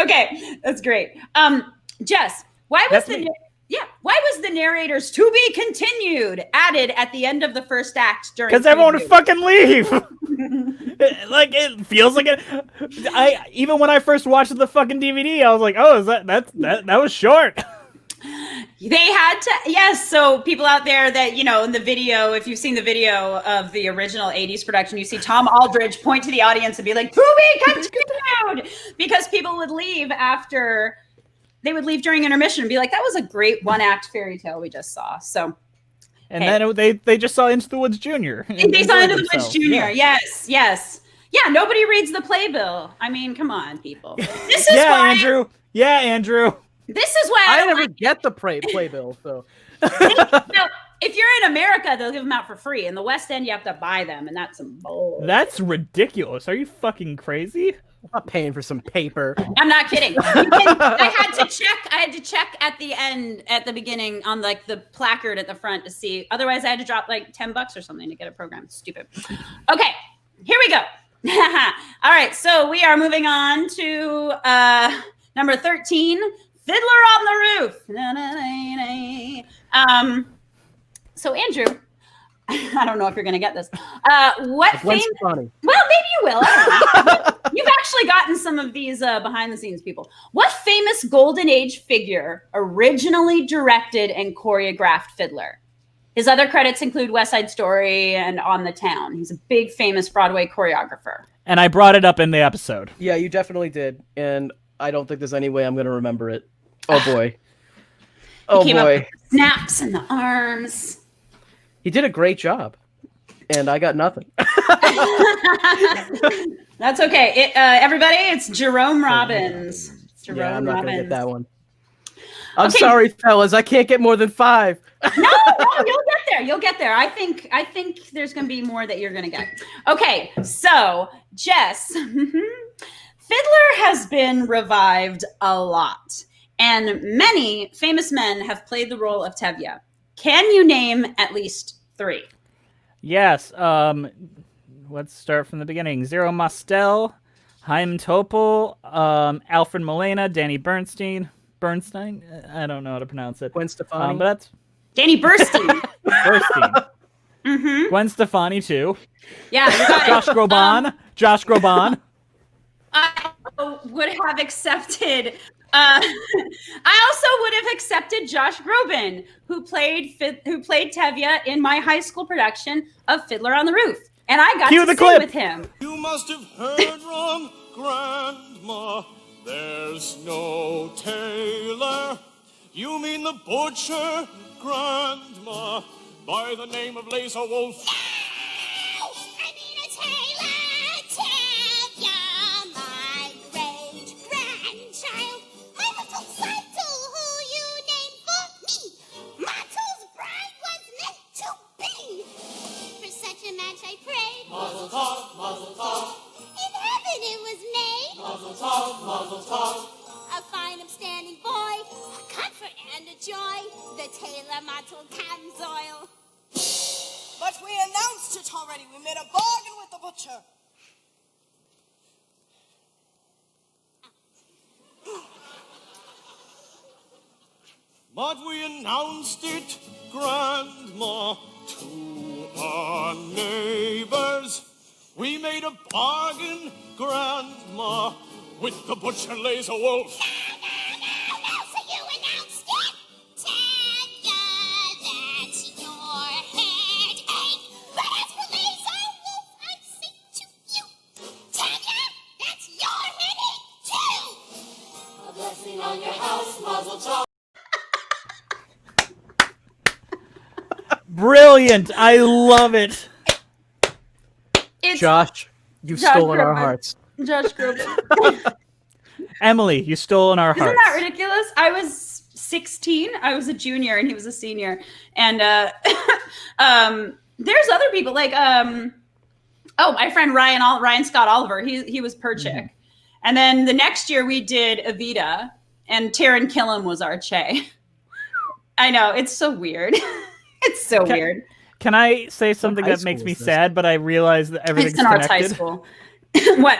Okay, that's great. Jess, why was the narrator's "to be continued" added at the end of the first act during? Because everyone would fucking leave. Like it feels like it. Even when I first watched the fucking DVD, I was like, "Oh, is that was short." They had to, yes. So people out there that, in the video, if you've seen the video of the original 80s production, you see Tom Aldridge point to the audience and be like, "To be continued," because people would leave after, they would leave during intermission and be like, "That was a great one-act fairy tale we just saw." So, And then they just saw Into the Woods Jr. they saw Into the Woods Jr. Yes. Yeah, nobody reads the playbill. I mean, come on, people. This is why, Andrew. Yeah, Andrew. This is why I never get the playbill, so. No, if you're in America, they'll give them out for free. In the West End, you have to buy them, and that's some bull. That's ridiculous. Are you fucking crazy? I'm not paying for some paper. I'm not kidding. I had to check at the end, at the beginning, on like the placard at the front to see. Otherwise, I had to drop like $10 or something to get a program. Stupid. Okay, here we go. All right, so we are moving on to number 13. Fiddler on the Roof. So Andrew, I don't know if you're going to get this. What famous? Well, maybe you will. I don't know. You've actually gotten some of these behind the scenes people. What famous Golden Age figure originally directed and choreographed Fiddler? His other credits include West Side Story and On the Town. He's a big, famous Broadway choreographer. And I brought it up in the episode. Yeah, you definitely did, and I don't think there's any way I'm going to remember it. Oh boy. Oh boy. Snaps in the arms. He did a great job, and I got nothing. That's okay. Everybody, it's Jerome Robbins. Yeah, I'm not going to get that one. I'm sorry, fellas. I can't get more than 5. No, you'll get there. I think there's going to be more that you're going to get. Okay, so Jess, Fiddler has been revived a lot, and many famous men have played the role of Tevye. Can you name at least 3? Yes. Let's start from the beginning. Zero Mostel, Chaim Topol, Alfred Molina, Danny Bernstein. I don't know how to pronounce it. Gwen Stefani. But that's Danny Bernstein. Mm-hmm. Gwen Stefani too. Yeah, you got Josh Groban. Josh Groban. I would have accepted. I also would have accepted Josh Groban, who played Tevye in my high school production of Fiddler on the Roof, and I got to sing with him. You must have heard wrong, Grandma. There's no tailor. You mean the butcher, Grandma, by the name of Laser Wolf. No! I mean a tailor, Tevye, my great-grandchild. I'm a Santo who you named for me. Mato's bride was meant to be. For such a match I prayed. Mazel tov, mazel tov. In heaven it was made. Mazel tov, mazel tov. A fine upstanding boy, a comfort and a joy, the tailor Matul Camzoil. But we announced it already. We made a bargain with the butcher. But we announced it, Grandma, to our neighbors. We made a bargain, Grandma, with the butcher lays a wolf. No, so you announced it? Tanya, that's your headache. But as for laser wolf, I say to you, Tanya, that's your headache too. A blessing on your house, Mazel Tov. Brilliant! I love it. It's Josh, you've Josh stolen our Groban. hearts. Josh Groban. Emily, you stole in our Isn't hearts. that ridiculous? I was 16. I was a junior and he was a senior. And there's other people like my friend Ryan Scott Oliver. He was Perchik. And then the next year we did Evita and Taran Killam was our Che. I know, it's so weird. It's so weird. Can I say something high that makes school me is this? sad, but I realize that everything's It's in Arts High connected? School. What?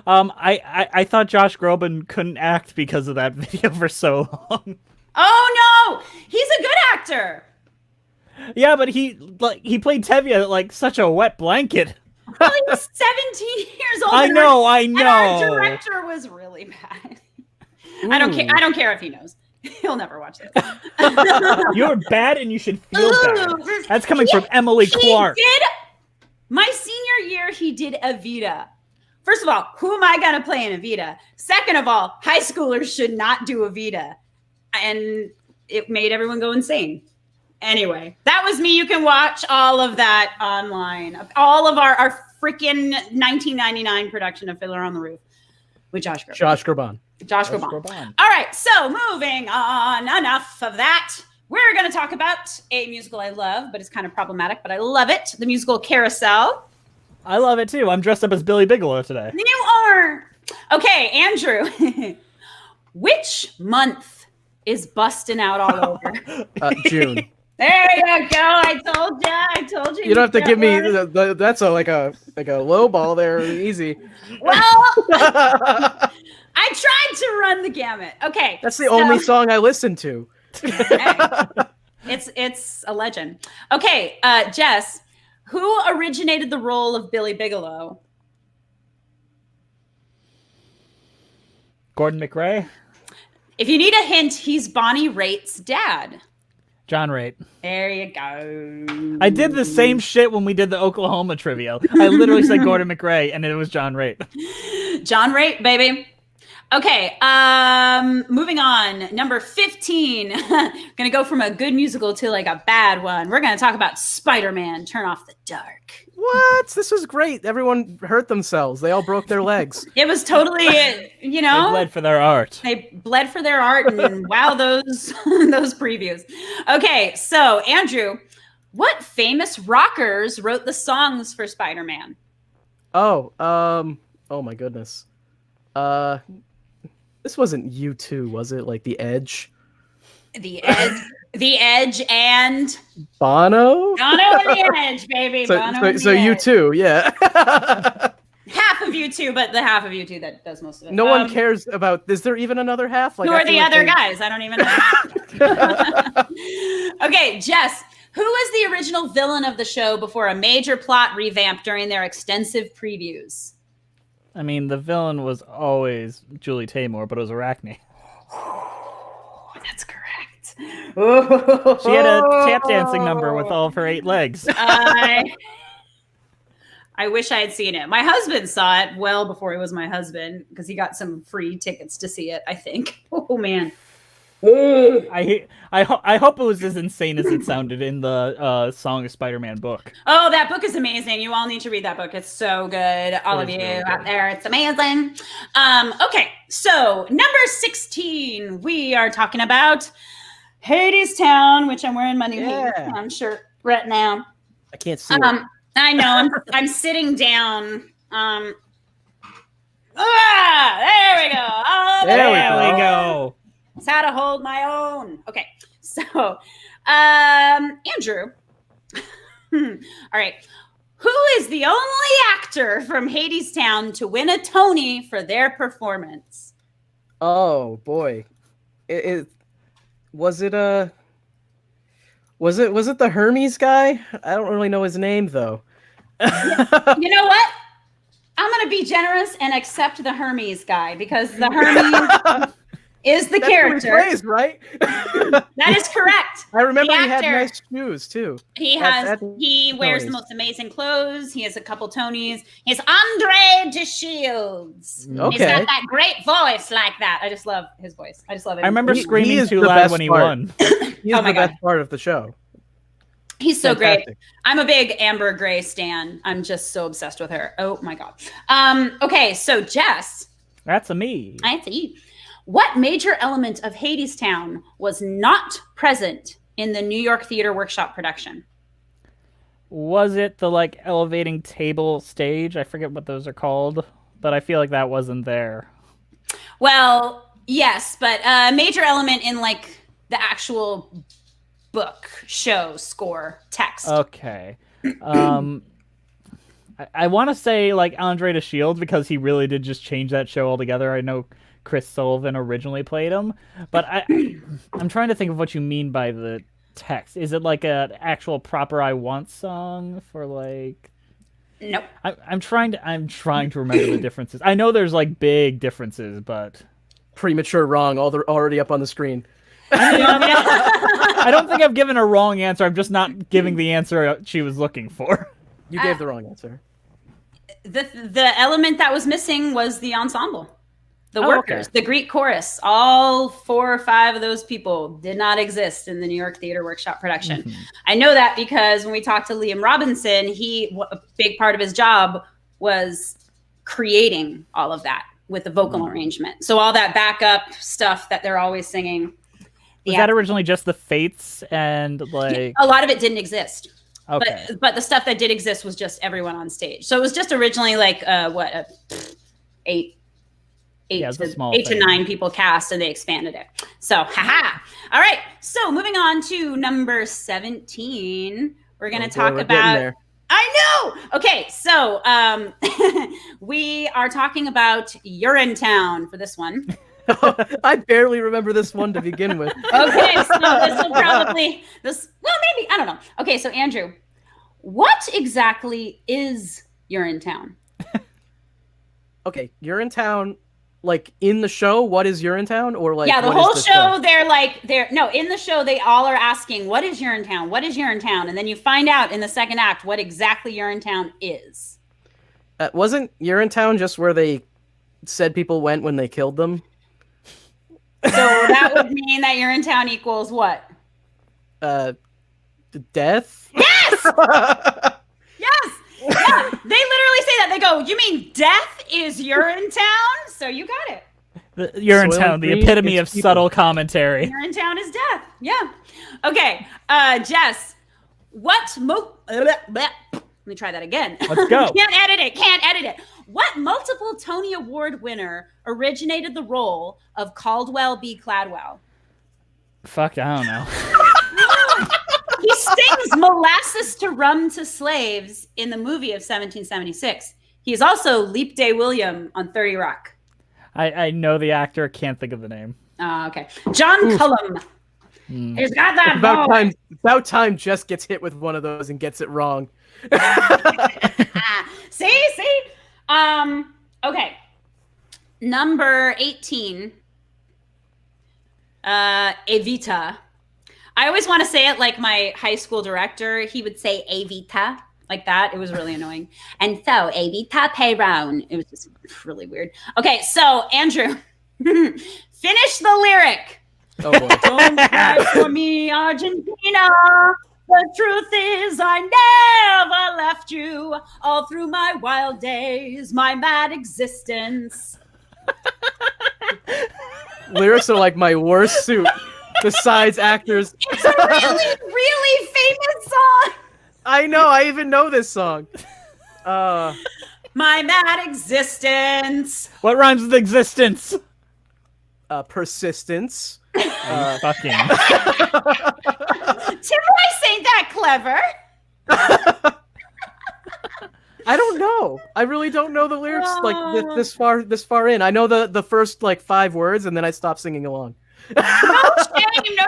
I thought Josh Groban couldn't act because of that video for so long. Oh no! He's a good actor. Yeah, but he played Tevye like such a wet blanket. Well, he was 17 years old. I and know. And our director was really bad. I don't care. I don't care if he knows. He'll never watch this. You're bad, and you should feel bad. Ooh, That's coming from Emily Clark. My senior year, he did Evita. First of all, who am I going to play in Evita? Second of all, high schoolers should not do Evita. And it made everyone go insane. Anyway, that was me. You can watch all of that online. All of our freaking 1999 production of Fiddler on the Roof with Josh Groban. Josh Groban. All right, so moving on. Enough of that. We're going to talk about a musical I love, but it's kind of problematic, but I love it. The musical Carousel. I love it too. I'm dressed up as Billy Bigelow today. You are. Okay, Andrew. Which month is busting out all over? June. There you go. I told you. You don't have to give me. one. That's like a low ball there. Easy. Well, I tried to run the gamut. Okay. That's the only song I listen to. It's a legend. Okay, Jess, who originated the role of Billy Bigelow? Gordon McRae. If you need a hint, he's Bonnie Raitt's dad. John Raitt. There you go. I did the same shit when we did the Oklahoma trivia. I literally said Gordon McRae, and it was John Raitt. John Raitt, baby. Okay, moving on. Number 15. Gonna go from a good musical to like a bad one. We're gonna talk about Spider-Man, Turn Off the Dark. What? This was great. Everyone hurt themselves. They all broke their legs. It was totally, you know. They bled for their art. They bled for their art, and wow, those previews. Okay, so Andrew, what famous rockers wrote the songs for Spider-Man? Oh my goodness. This wasn't U2, was it? Like The Edge? The Edge, and Bono? Bono and the Edge, baby. So Bono and the Edge. U2, yeah. Half of U2, but the half of U2 that does most of it. No one cares about. Is there even another half? Like, Who I are feel the like other they- guys? I don't even know. Okay, Jess, who was the original villain of the show before a major plot revamp during their extensive previews? I mean, the villain was always Julie Taymor, but it was Arachne. That's correct. She had a tap dancing number with all of her 8 legs. I wish I had seen it. My husband saw it well before he was my husband because he got some free tickets to see it, I think. Oh, man. I hope it was as insane as it sounded in the Song of Spider-Man book. Oh, that book is amazing. You all need to read that book. It's so good. All of you out there, it's amazing. Okay, so number 16, we are talking about Hades Town, which I'm wearing my new Hades Town shirt right now. I can't see it. I know. I'm sitting down. There we go. Oh, There we go. It's how to hold my own. Okay, so Andrew. All right. Who is the only actor from Hades Town to win a Tony for their performance? Oh boy, was it the Hermes guy? I don't really know his name though. You know what? I'm gonna be generous and accept the Hermes guy because the Hermes is the That's who he character. plays, right? That is correct. I remember The he had actor. nice shoes too. He he wears the Tonys. most amazing clothes. He has a couple Tonys. He's Andre de Shields. He's Okay. got that great voice like that. I just love his voice. I just love it. I remember He screaming is too the loud best when he part. won. He's Oh my the best part of the show. He's so great. Fantastic. I'm a big Amber Gray stan. I'm just so obsessed with her. Oh my god. Okay, so Jess, That's a me. I see. What major element of Hadestown was not present in the New York Theater Workshop production? Was it the like elevating table stage? I forget what those are called, but I feel like that wasn't there. Well, yes, but a major element in like the actual book, show, score, text. Okay. I want to say like Andre de Shields because he really did just change that show altogether. I know Chris Sullivan originally played him, but I'm trying to think of what you mean by the text. Is it like an actual proper "I Want" song for like? Nope. I'm trying to remember the differences. I know there's like big differences, but Premature wrong. They're already up on the screen. I don't think I've given a wrong answer. I'm just not giving the answer she was looking for. You gave the wrong answer. The element that was missing was the ensemble. The Oh, workers, okay. the Greek chorus, all 4 or 5 of those people did not exist in the New York Theater Workshop production. Mm-hmm. I know that because when we talked to Liam Robinson, a big part of his job was creating all of that with the vocal Mm-hmm. arrangement. So all that backup stuff that they're always singing. Was that originally just the Fates and like? A lot of it didn't exist. Okay. But the stuff that did exist was just everyone on stage. So it was just originally like eight Yeah, it's a small 8 to thing. 9 people cast, and they expanded it. So, haha. All right. So moving on to number 17, we're going to talk we're getting about. there. I know. Okay, so we are talking about Urinetown for this one. I barely remember this one to begin with. Okay, so this will probably well, maybe, I don't know. Okay, so Andrew, what exactly is Urinetown? Okay, you're in town. Like in the show, what is Urinetown? Or like Yeah, the what is whole the show, in the show, they all are asking, what is Urinetown? What is Urinetown? And then you find out in the second act what exactly Urinetown is. Wasn't Urinetown just where they said people went when they killed them? So that would mean that Urinetown equals what? Death? Yes! Yes! Yeah, they literally say that. They go, you mean death is Urinetown? So you got it. You're in Soylent town, the Green, epitome of it's people. subtle commentary. Urinetown is death. Yeah. Okay. Jess, let me try that again. Let's go. Can't edit it. What multiple Tony Award winner originated the role of Caldwell B. Cladwell? Fuck, I don't know. He sings Molasses to Rum to Slaves in the movie of 1776. He is also Leap Day William on 30 Rock. I know the actor, can't think of the name. Okay. John Cullum. He's got that voice. About time Jess gets hit with one of those and gets it wrong. See? Okay. Number 18. Evita. I always want to say it like my high school director. He would say Evita like that. It was really annoying. And so Evita Perón. It was just really weird. Okay, so Andrew, finish the lyric. Oh boy. Don't cry for me, Argentina. The truth is I never left you all through my wild days, my mad existence. Lyrics are like my worst suit. Besides actors. It's a really, really famous song. I know, I even know this song. My mad existence. What rhymes with existence? Persistence. Fucking. Tim Rice ain't that clever. I don't know. I really don't know the lyrics like this far in. I know the first like 5 words and then I stopped singing along. No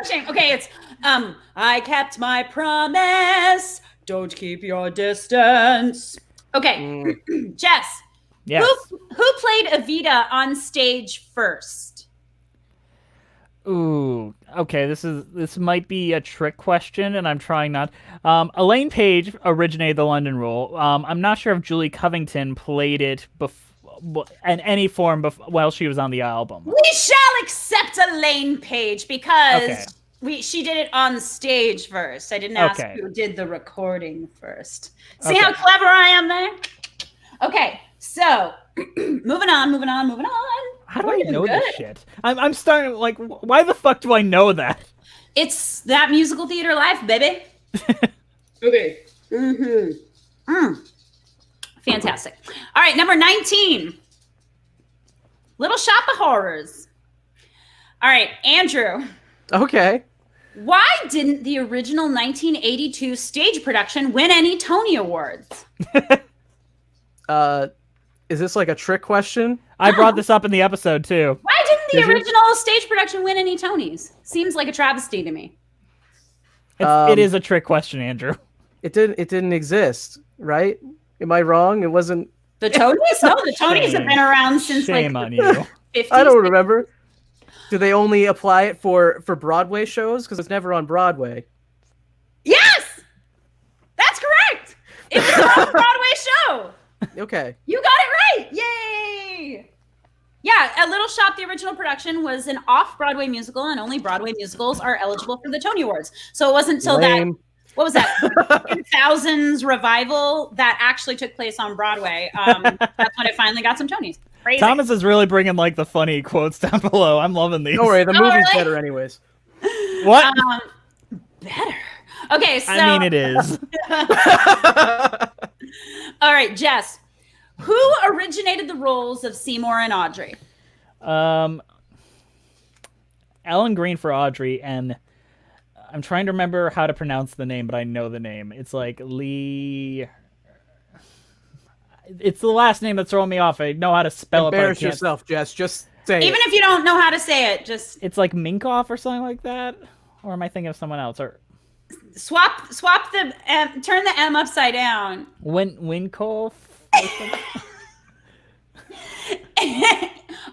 shame. Okay, it's I kept my promise. Don't keep your distance. Okay, Jess, Yes. Who played Evita on stage first? Ooh, okay. This might be a trick question, and I'm trying not. Elaine Page originated the London role. I'm not sure if Julie Covington played it in any form while she was on the album. We shall accept Elaine Page because Okay. she did it on stage first. I didn't ask Okay. who did the recording first. See Okay. how clever I am there? Okay, so moving on. How do We're I doing know good. this shit? I'm starting to, like, why the fuck do I know that? It's that musical theater life, baby. Okay. Fantastic. All right, number 19. Little Shop of Horrors. All right, Andrew. Okay. Why didn't the original 1982 stage production win any Tony Awards? Is this like a trick question? I brought this up in the episode too. Why didn't the Did you? original stage production win any Tonys? Seems like a travesty to me. It is a trick question, Andrew. It didn't exist, right? Am I wrong? It wasn't. The Tonys? No, the Tonys have been around since Shame like on you. 50s. I don't remember. Do they only apply it for Broadway shows? Because it's never on Broadway. Yes! That's correct! It was a Broadway show! Okay. You got it right! Yay! Yeah, A Little Shop, the original production, was an off-Broadway musical, and only Broadway musicals are eligible for the Tony Awards. So it wasn't until that, Lame. what was that, 2000s revival that actually took place on Broadway. That's when it finally got some Tonys. Crazy. Thomas is really bringing like the funny quotes down below. I'm loving these. Don't worry, the Oh, movie's really? better anyways. What? Better. Okay, so... I mean, it is. All right, Jess. Who originated the roles of Seymour and Audrey? Ellen Green for Audrey, and I'm trying to remember how to pronounce the name, but I know the name. It's like Lee. It's the last name that's throwing me off. I know how to spell Embarrass it, but I can't. yourself, Jess. Just say Even it. if you don't know how to say it, just It's like Minkoff or something like that. Or am I thinking of someone else? Or swap the M, turn the M upside down. Winkoff?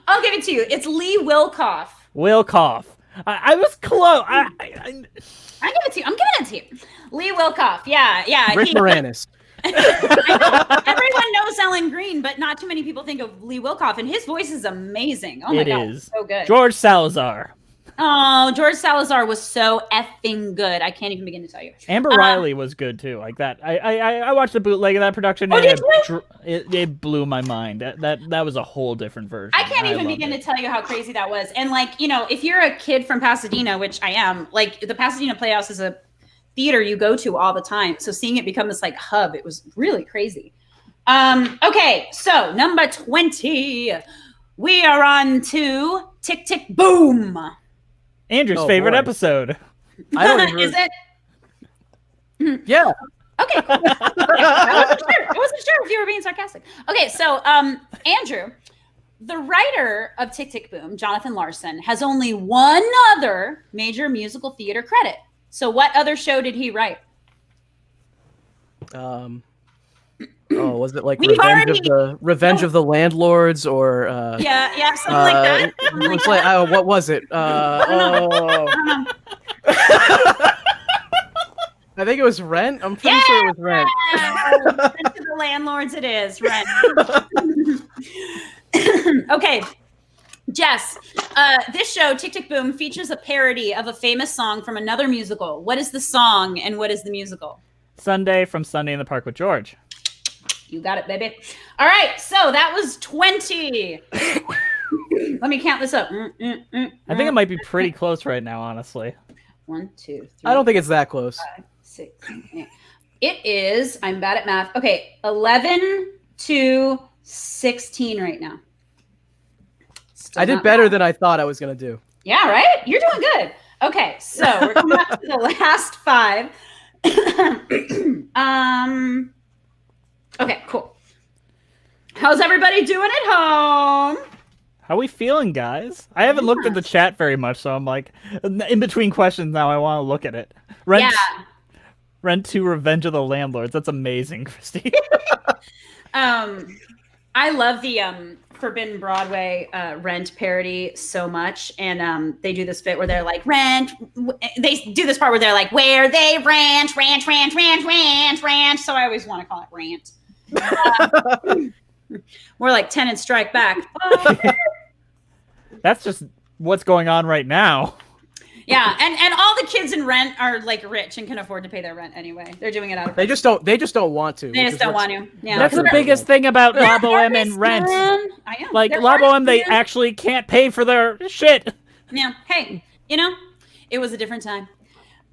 I'll give it to you. It's Lee Wilkoff. Wilkoff. I was close. I give it to you. I'm giving it to you. Lee Wilkoff. Yeah. Rick Moranis. Everyone knows Ellen Green, but not too many people think of Lee Wilkoff, and his voice is amazing. Oh my It god, is. so good. George Salazar. Oh, George Salazar was so effing good. I can't even begin to tell you. Amber Riley was good too. Like that. I watched the bootleg of that production. Oh, And did you? it blew my mind. That was a whole different version. I can't even loved begin it. to tell you how crazy that was. And like, you know, if you're a kid from Pasadena, which I am, like the Pasadena Playhouse is a theater you go to all the time. So seeing it become this like hub, it was really crazy. Okay, so number 20. We are on to Tick Tick Boom. Andrew's Oh, favorite boy. episode. I don't even. Is it? Yeah. Okay, cool. I wasn't sure if you were being sarcastic. Okay, so Andrew, the writer of Tick Tick Boom, Jonathan Larson, has only one other major musical theater credit. So what other show did he write? Oh, was it like We've Revenge of the Landlords or Yeah, something like that. Something it like was like, that. what was it? I think it was Rent. I'm pretty sure it was Rent. Rent to the Landlords it is. Rent. Okay. Jess, this show, Tick Tick Boom, features a parody of a famous song from another musical. What is the song and what is the musical? Sunday from Sunday in the Park with George. You got it, baby. All right, so that was 20. Let me count this up. I think it might be pretty close right now, honestly. 1, 2, 3. I don't think it's that close. 5, 6, 7, 8. It is, I'm bad at math. Okay, 11 to 16 right now. Still I did not better bad. than I thought I was gonna do. Yeah, right? You're doing good. Okay, so we're coming up to the last 5. Okay, cool. How's everybody doing at home? How we feeling, guys? I haven't looked at the chat very much, so I'm like, in between questions now, I want to look at it. Rent 2 Revenge of the Landlords. That's amazing, Christy. I love the Forbidden Broadway Rent parody so much, and they do this bit where they're like Rent. They do this part where they're like, where they ranch. So I always want to call it Rant. More like Tenant Strike Back. That's just what's going on right now. Yeah, and all the kids in Rent are like rich and can afford to pay their rent anyway. They're doing it out of. They just don't want to. They just don't want to. Yeah, That's the biggest thing about La Boheme and Rent. I am. Like They're La Boheme, they artists, man. actually can't pay for their shit. Yeah. Hey, it was a different time.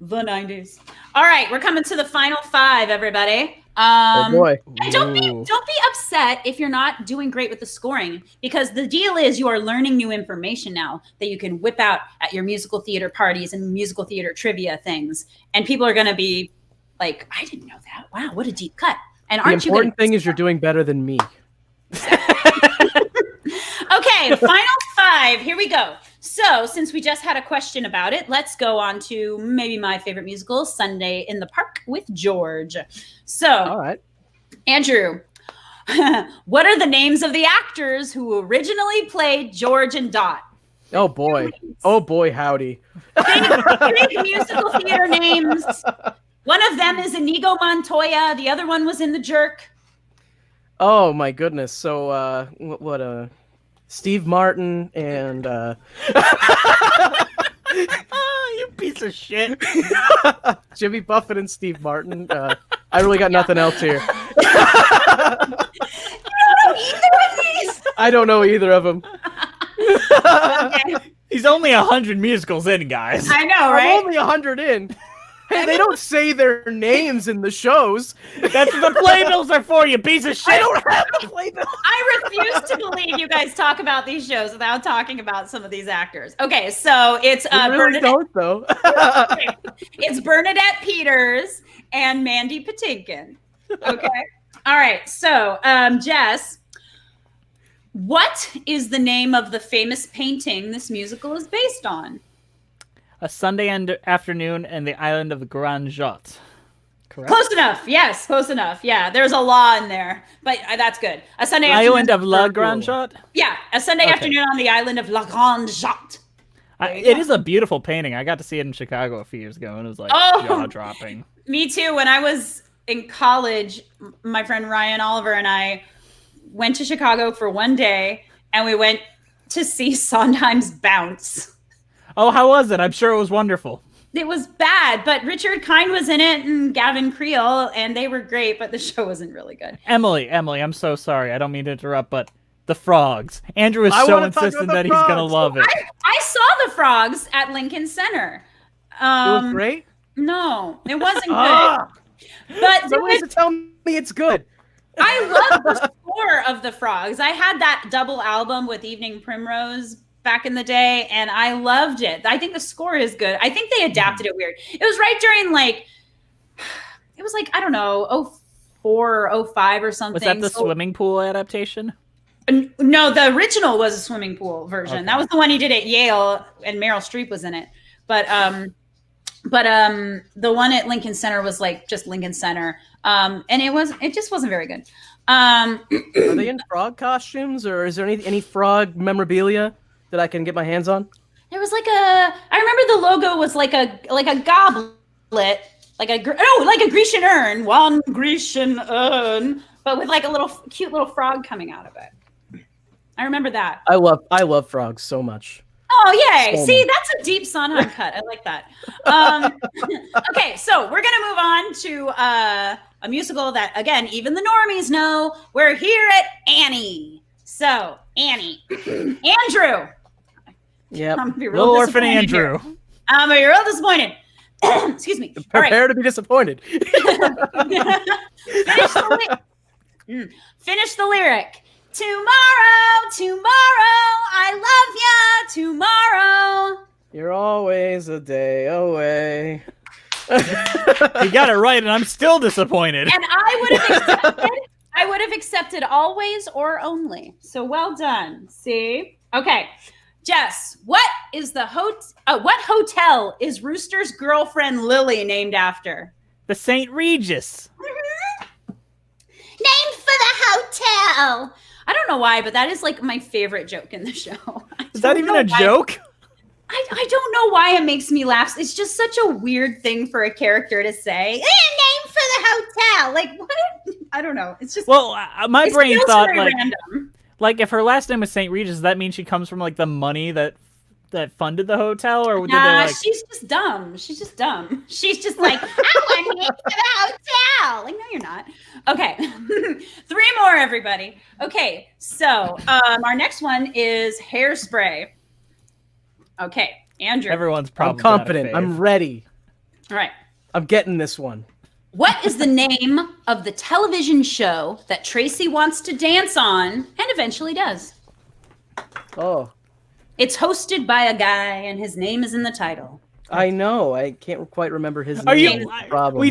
The 90s. All right, we're coming to the final 5, everybody. Oh boy. And don't be upset if you're not doing great with the scoring, because the deal is you are learning new information now that you can whip out at your musical theater parties and musical theater trivia things, and people are going to be like, I didn't know that. Wow, what a deep cut. And The aren't you important thing is you're doing better than me. Okay, final 5. Here we go. So, since we just had a question about it, let's go on to maybe my favorite musical, Sunday in the Park with George. So, All right. Andrew, what are the names of the actors who originally played George and Dot? Oh boy. Oh boy, howdy. Big musical theater names. One of them is Inigo Montoya. The other one was in The Jerk. Oh my goodness. So what Steve Martin and You piece of shit. Jimmy Buffett and Steve Martin. I really got nothing else here. I don't know either of them. Okay. He's only 100 musicals in, guys. I know, I'm right? only 100 in. Hey, they don't say their names in the shows. That's what the playbills are for, you piece of shit. I don't have to play them. I refuse to believe you guys talk about these shows without talking about some of these actors. Okay, so it's I really don't, though. It's Bernadette Peters and Mandy Patinkin. Okay. All right. So, Jess, what is the name of the famous painting this musical is based on? A Sunday afternoon in the island of the Grand Jatte. Correct? Close enough. Yes, close enough. Yeah, there's a law in there, but that's good. A Sunday Island afternoon. of La Grand Jatte? Yeah, a Sunday Okay. afternoon on the island of La Grande Jatte. It is a beautiful painting. I got to see it in Chicago a few years ago, and it was like Oh! jaw-dropping. Me too. When I was in college, my friend Ryan Oliver and I went to Chicago for one day, and we went to see Sondheim's Bounce. Oh, how was it? I'm sure it was wonderful. It was bad, but Richard Kind was in it and Gavin Creel, and they were great, but the show wasn't really good. Emily, I'm so sorry. I don't mean to interrupt, but the frogs. Andrew is I so wanna talk insistent about that the he's going to frogs. love it. I saw the frogs at Lincoln Center. It was great. No, it wasn't good. Ah, But somebody needs to tell me it's good. I love the score of the frogs. I had that double album with Evening Primrose back in the day, and I loved it. I think the score is good. I think they adapted it weird. It was right during I don't know, 04 or 05 or something. Was that the swimming pool adaptation? No, the original was a swimming pool version. Okay. That was the one he did at Yale, and Meryl Streep was in it. But the one at Lincoln Center was like just Lincoln Center, and it just wasn't very good. Are they in frog costumes, or is there any frog memorabilia that I can get my hands on? There was I remember the logo was like a goblet, like a Grecian urn, one Grecian urn, but with like a little cute little frog coming out of it. I remember that. I love frogs so much. Oh, yay. So See, much. that's a deep Sondheim cut. I like that. Okay, so we're going to move on to a musical that, again, even the normies know. We're here at Annie. So, Annie. Andrew. Yep. I'm going to be real Little Orphan disappointed here. Andrew. I'm going to be real disappointed. Excuse me. All right. Prepare to be disappointed. Finish the lyric. Tomorrow, I love ya. Tomorrow. You're always a day away. You got it right, and I'm still disappointed. And I would have accepted always or only. So well done. See? Okay. Jess, what hotel is Rooster's girlfriend Lily named after? The St. Regis. Named for the hotel. I don't know why, but that is like my favorite joke in the show. Is that even a joke? I don't know why it makes me laugh. It's just such a weird thing for a character to say. Name for the hotel. Like what? I don't know. It's just Well, my it brain feels thought very like random. like if her last name was St. Regis, does that mean she comes from like the money that funded the hotel, or did they Nah, like? she's just dumb. She's just dumb. She's just like, I want to get to the hotel. Like, no, you're not. Okay. 3 more, everybody. Okay. So our next one is Hairspray. Okay. Andrew. Everyone's I'm probably confident. I'm ready. All right. I'm getting this one. What is the name of the television show that Tracy wants to dance on and eventually does? Oh, It's hosted by a guy, and his name is in the title. I know. I can't quite remember his Are name. you? That's the problem.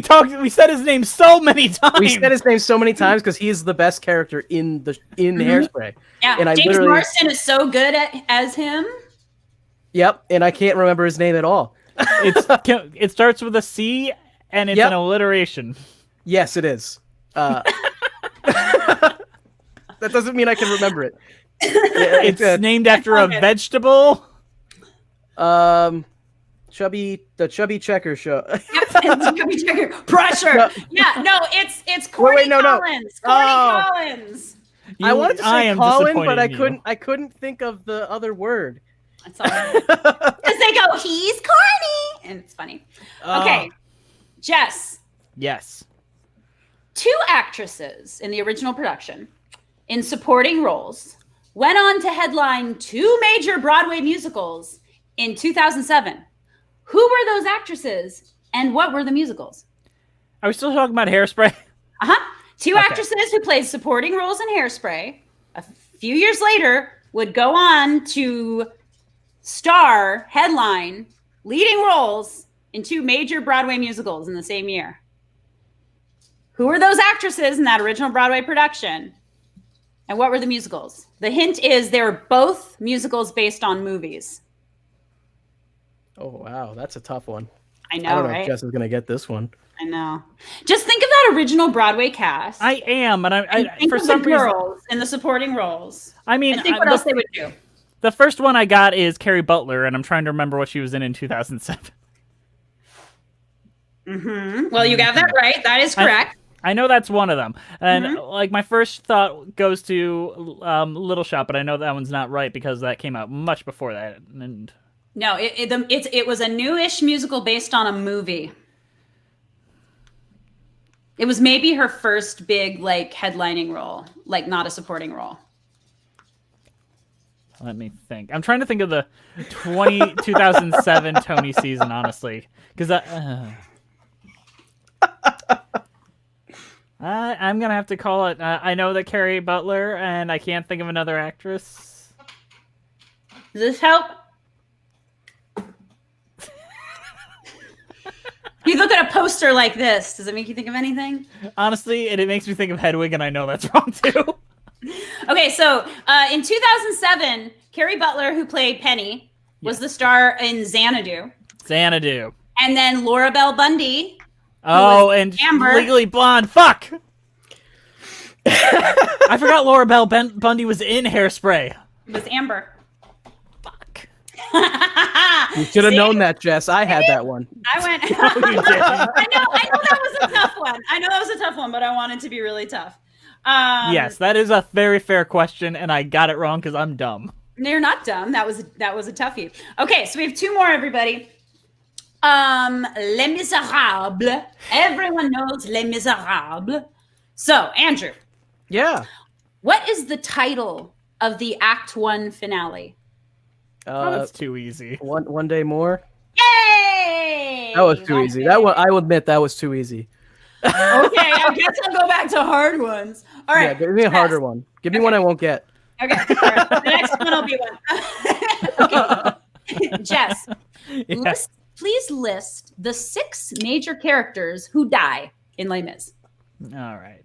We said his name so many times. We said his name so many times because he's the best character in Hairspray. Yeah, And I James literally- Marsden is so good as him. Yep, and I can't remember his name at all. It starts with a C, and it's Yep. an alliteration. Yes, it is. That doesn't mean I can remember it. It's named after a vegetable. The Chubby Checker Show. Pressure. No. Yeah, no, it's Corny no. Collins. Corny Oh. Collins. I wanted to I say am Colin, disappointed but in you. I couldn't think of the other word. That's all right. Because they go, he's corny, and it's funny. Okay, Jess. Yes. 2 actresses in the original production, in supporting roles, went on to headline 2 major Broadway musicals in 2007. Who were those actresses, and what were the musicals? Are we still talking about Hairspray? Uh-huh. 2 actresses who played supporting roles in Hairspray, a few years later, would go on to star, headline, leading roles in 2 major Broadway musicals in the same year. Who were those actresses in that original Broadway production? And what were the musicals? The hint is they were both musicals based on movies. Oh wow, that's a tough one. I know, I don't know right? if Jess is gonna get this one. I know. Just think of that original Broadway cast. I am, and I think for of some the reason. girls in the supporting roles. I mean, And think what else they would do. the first one I got is Carrie Butler, and I'm trying to remember what she was in 2007. Well, you got that right. That is correct. I know that's one of them, and like my first thought goes to Little Shop, but I know that one's not right because that came out much before that. And No, it was a newish musical based on a movie. It was maybe her first big like headlining role, like not a supporting role. let me think. I'm trying to think of the 2007 Tony season, honestly, because I'm gonna have to call it. I know that Carrie Butler, and I can't think of another actress. Does this help? You look at a poster like this. Does it make you think of anything? Honestly, it makes me think of Hedwig, and I know that's wrong too. Okay, so in 2007, Carrie Butler, who played Penny, was the star in Xanadu. Xanadu. And then Laura Bell Bundy. Oh, and Amber. Legally Blonde. Fuck! I forgot Laura Bell Bundy was in Hairspray. Was Amber. Fuck. You should have known that, Jess. I had that one. I went. You did. I know that was a tough one. I know that was a tough one, but I wanted to be really tough. Yes, that is a very fair question, and I got it wrong because I'm dumb. You're not dumb. That was a toughie. Okay, so we have 2 more, everybody. Les Miserables. Everyone knows Les Miserables. So, Andrew, Yeah. what is the title of the Act 1 finale? Oh, that's too easy. One day more. Yay! That was too easy. That one, I will admit, that was too easy. Okay, I guess I'll go back to hard ones. All right. Yeah, give me a harder one. Give me one I won't get. Okay. All right. The next one will be one. Okay. Jess, Yeah. please list the 6 major characters who die in Les Mis. All right.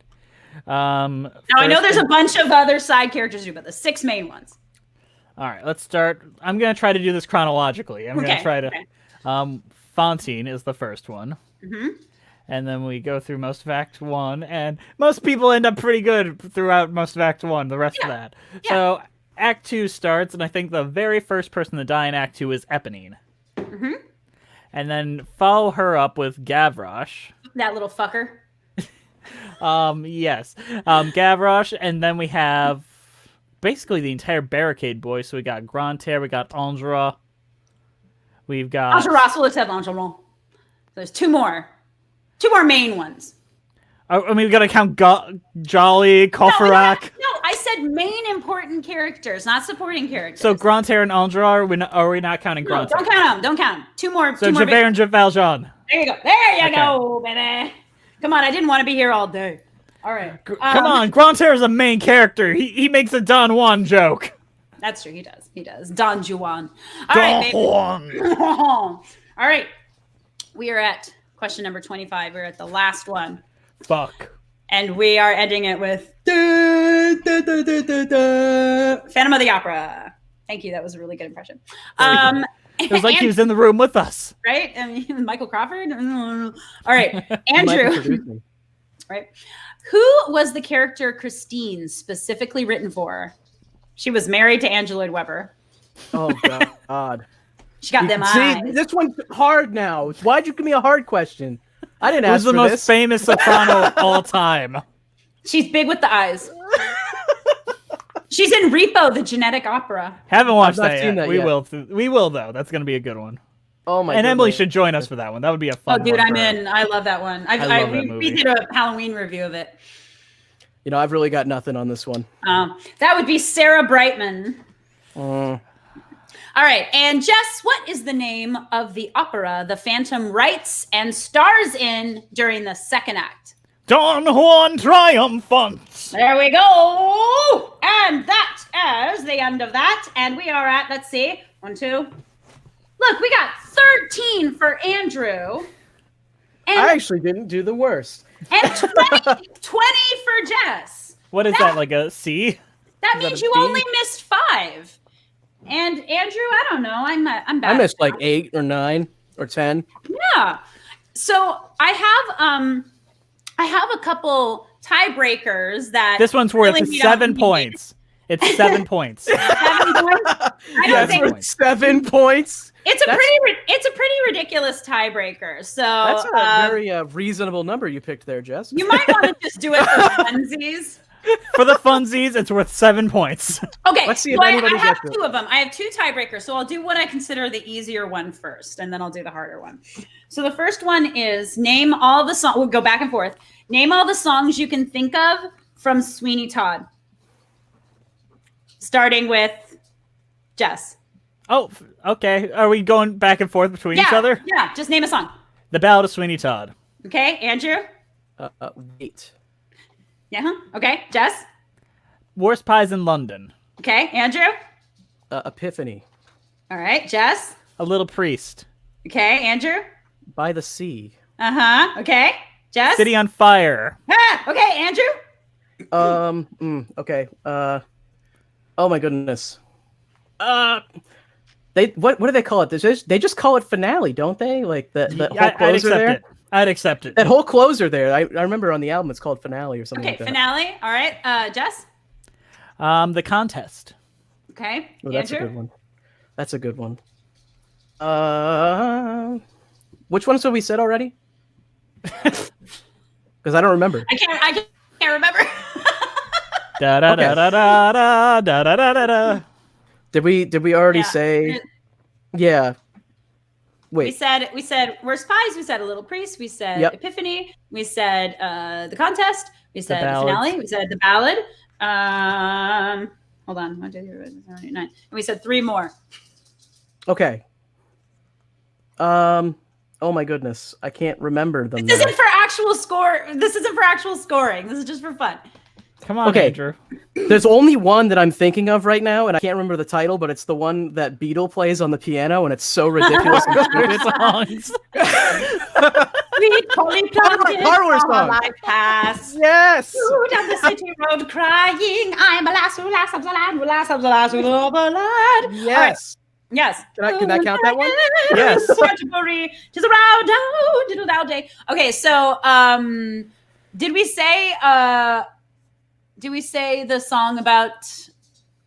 Now, I know there's a bunch of other side characters too, but the 6 main ones. All right, let's start. I'm going to try to do this chronologically. I'm going to try to... okay. Fantine is the first one. And then we go through most of Act 1, and most people end up pretty good throughout most of Act 1, the rest of that. Yeah. So Act 2 starts, and I think the very first person to die in Act 2 is Eponine. Mm-hmm. And then follow her up with Gavroche. That little fucker. Yes. Gavroche, and then we have basically the entire Barricade Boys. So we got Grantaire, we got Angera. We've got... Enjolras, let's have Enjolras. There's two more main ones. I mean, we gotta count Jolly, Cofferac. No, I said main important characters, not supporting characters. So Grantaire and Angera, are we not counting No, Grantaire? don't count them. Two more. So two more Javert and Valjean. There you go. There you go, baby. Come on, I didn't want to be here all day. All right. Come on, Grantaire is a main character. He makes a Don Juan joke. That's true. He does. He does. Don Juan. All Don right, baby. Juan. All right. We are at question number 25. We're at the last one. Fuck. And we are ending it with Phantom of the Opera. Thank you. That was a really good impression. It was like he was in the room with us. Right? I mean, Michael Crawford. All right. Andrew. Right. Who was the character Christine specifically written for? She was married to Andrew Lloyd Webber. Oh, God. She got them See, eyes. this one's hard now. Why'd you give me a hard question? I didn't ask Who's the for most this. famous soprano of all time? She's big with the eyes. She's in Repo, the genetic opera. Haven't watched I've not that seen yet. that We yet. will. We will though. That's gonna be a good one. Oh my! And Emily goodness. should join us for that one. That would be a fun. Oh, dude, one I'm for her. in. I love that one. I love that we movie. did a Halloween review of it. You know, I've really got nothing on this one. That would be Sarah Brightman. Mm. All right, and Jess, what is the name of the opera the Phantom writes and stars in during the second act? Don Juan Triumphant. There we go. And that is the end of that. And we are at, let's see, 1, 2. Look, we got 13 for Andrew. And, I actually didn't do the worst. and 20 for Jess. What is that, like a C? That Is that means a you B? only missed 5. And Andrew, I don't know. I'm bad. I missed like 8 or 9 or 10. Yeah. So I have a couple tiebreakers that This one's worth really we don't 7 need. points. It's 7 points. 7 points? I don't Yes, think we're- 7 points. it's a pretty ridiculous tiebreaker. So That's a very reasonable number you picked there, Jess. you might want to just do it for funsies. For the funsies, it's worth 7 points. Okay, Let's see if so anybody I have gets it. 2 of them. I have 2 tiebreakers, so I'll do what I consider the easier one first, and then I'll do the harder one. So the first one is name all the songs. We'll go back and forth. Name all the songs you can think of from Sweeney Todd. Starting with Jess. Oh, okay. Are we going back and forth between each other? Yeah, just name a song. The Ballad of Sweeney Todd. Okay, Andrew? Wait. Yeah, okay. Jess? Worst Pies in London. Okay, Andrew? Epiphany. All right, Jess? A Little Priest. Okay, Andrew? By the Sea. Uh-huh, okay. Jess? City on Fire. Ah, okay, Andrew? Okay. Oh my goodness. What do they call it? They just call it finale, don't they? Like the whole I'd closer accept there. it. I'd accept it. That whole closer there. I remember on the album it's called finale or something Okay, like that. finale. All right, Jess? The Contest. Okay, Oh, that's Andrew? a good one. That's a good one. Which ones have we said already? Because I don't remember. I can't remember. Da da da da da da da da da da. Did we already Yeah. say? Yeah. We Wait. said Worst Pies. We said A Little Priest. We said Yep. Epiphany. We said The Contest. We said the Ballads. finale. We said The Ballad. Hold on. 1, 2, 3, 4, 5, 6, 7, 8, 9. And we said 3 more. Okay. Oh my goodness, I can't remember them. This now. isn't for actual score. This isn't for actual scoring. This is just for fun. Come on, Okay. Andrew. There's only one that I'm thinking of right now, and I can't remember the title, but it's the one that Beetle plays on the piano, and it's so ridiculous and stupid. Songs. We totally planted Parlor our song. life past. Yes. Through down the city road crying, I'm a lass who laughs, I'm a lad who laughs, I'm a lass who love a lad. Yes. Yes. Can I count that one? Yes. Category to the round day. Okay, so did we say the song about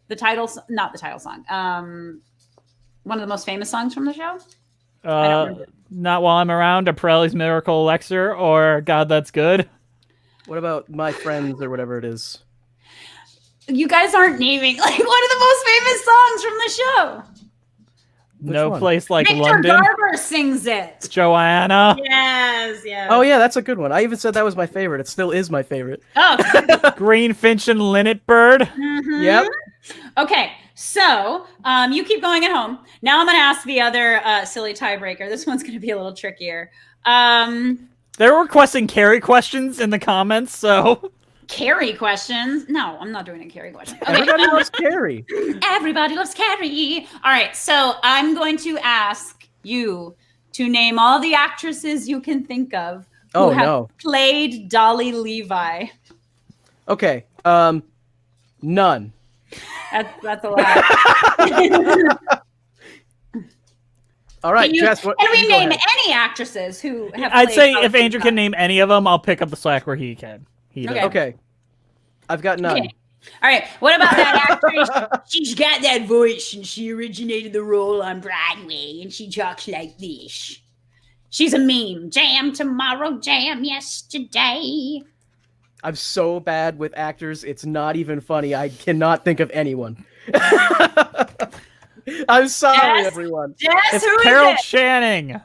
the title? Not the title song. One of the most famous songs from the show. I don't remember. Not While I'm Around, a Pirelli's Miracle Elixir, or God That's Good. What about My Friends or whatever it is? You guys aren't naming like one of the most famous songs from the show. No one? Place Like Victor London. Garber sings it. Joanna. Yes, yes. Oh yeah, that's a good one. I even said that was my favorite. It still is my favorite. Oh, Greenfinch and Linnet Bird. Yep. okay. So you keep going at home. Now I'm going to ask the other silly tiebreaker. This one's going to be a little trickier. They're requesting Carrie questions in the comments, so Carrie questions. No, I'm not doing a Carrie question. Okay. Everybody loves Carrie. Everybody loves Carrie. All right. So I'm going to ask you to name all the actresses you can think of who have played Dolly Levi. Okay. None. That's a lot. All right, Can Jess. What, we you go name ahead. any actresses who have I'd played say Dolly if Andrew Levi? can name any of them, I'll pick up the slack where he can. He does. Okay. I've got none. Okay. All right. What about that actress? She's got that voice, and she originated the role on Broadway, and she talks like this. She's a meme. Jam tomorrow, jam yesterday. I'm so bad with actors, it's not even funny. I cannot think of anyone. I'm sorry, Jess? everyone. Jess, It's who is Carol it? Channing.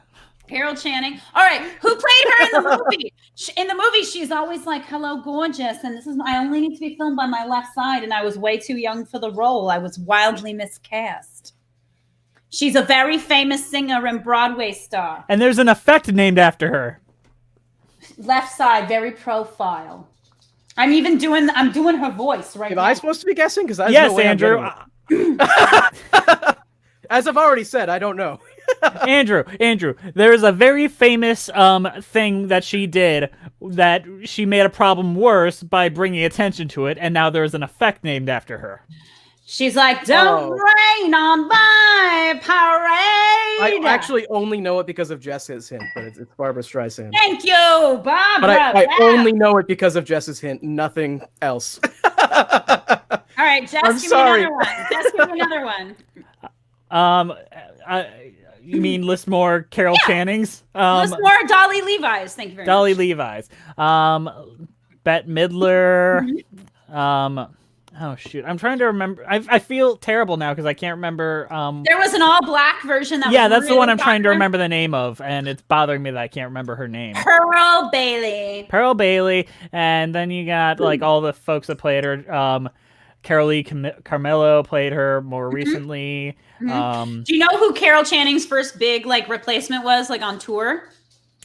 Carol Channing. All right. Who played her in the movie? In the movie, she's always like, "Hello, gorgeous," and I only need to be filmed by my left side, and I was way too young for the role. I was wildly miscast. She's a very famous singer and Broadway star. And there's an effect named after her. Left side, very profile. I'm doing her voice right Am now. I supposed to be guessing? Because Yes, Andrew. As I've already said, I don't know. Andrew, there is a very famous thing that she did that she made a problem worse by bringing attention to it, and now there's an effect named after her. She's like, "Don't rain on my parade." I actually only know it because of Jess's hint, but it's Barbara Streisand. Thank you, Barbara. But I only know it because of Jess's hint, nothing else. All right, Jess, I'm give sorry. me another one. Jess, give me another one. You mean list more Carol Channings? List more Dolly Levi's. Thank you very Dolly much. Levi's. Bette Midler. Oh shoot, I'm trying to remember. I feel terrible now because I can't remember. There was an all-black version. That's the really one I'm trying to popular. remember the name of, and it's bothering me that I can't remember her name. Pearl Bailey. Pearl Bailey, and then you got like all the folks that played her. Carol Lee Carmelo played her more recently. Do you know who Carol Channing's first big replacement was on tour?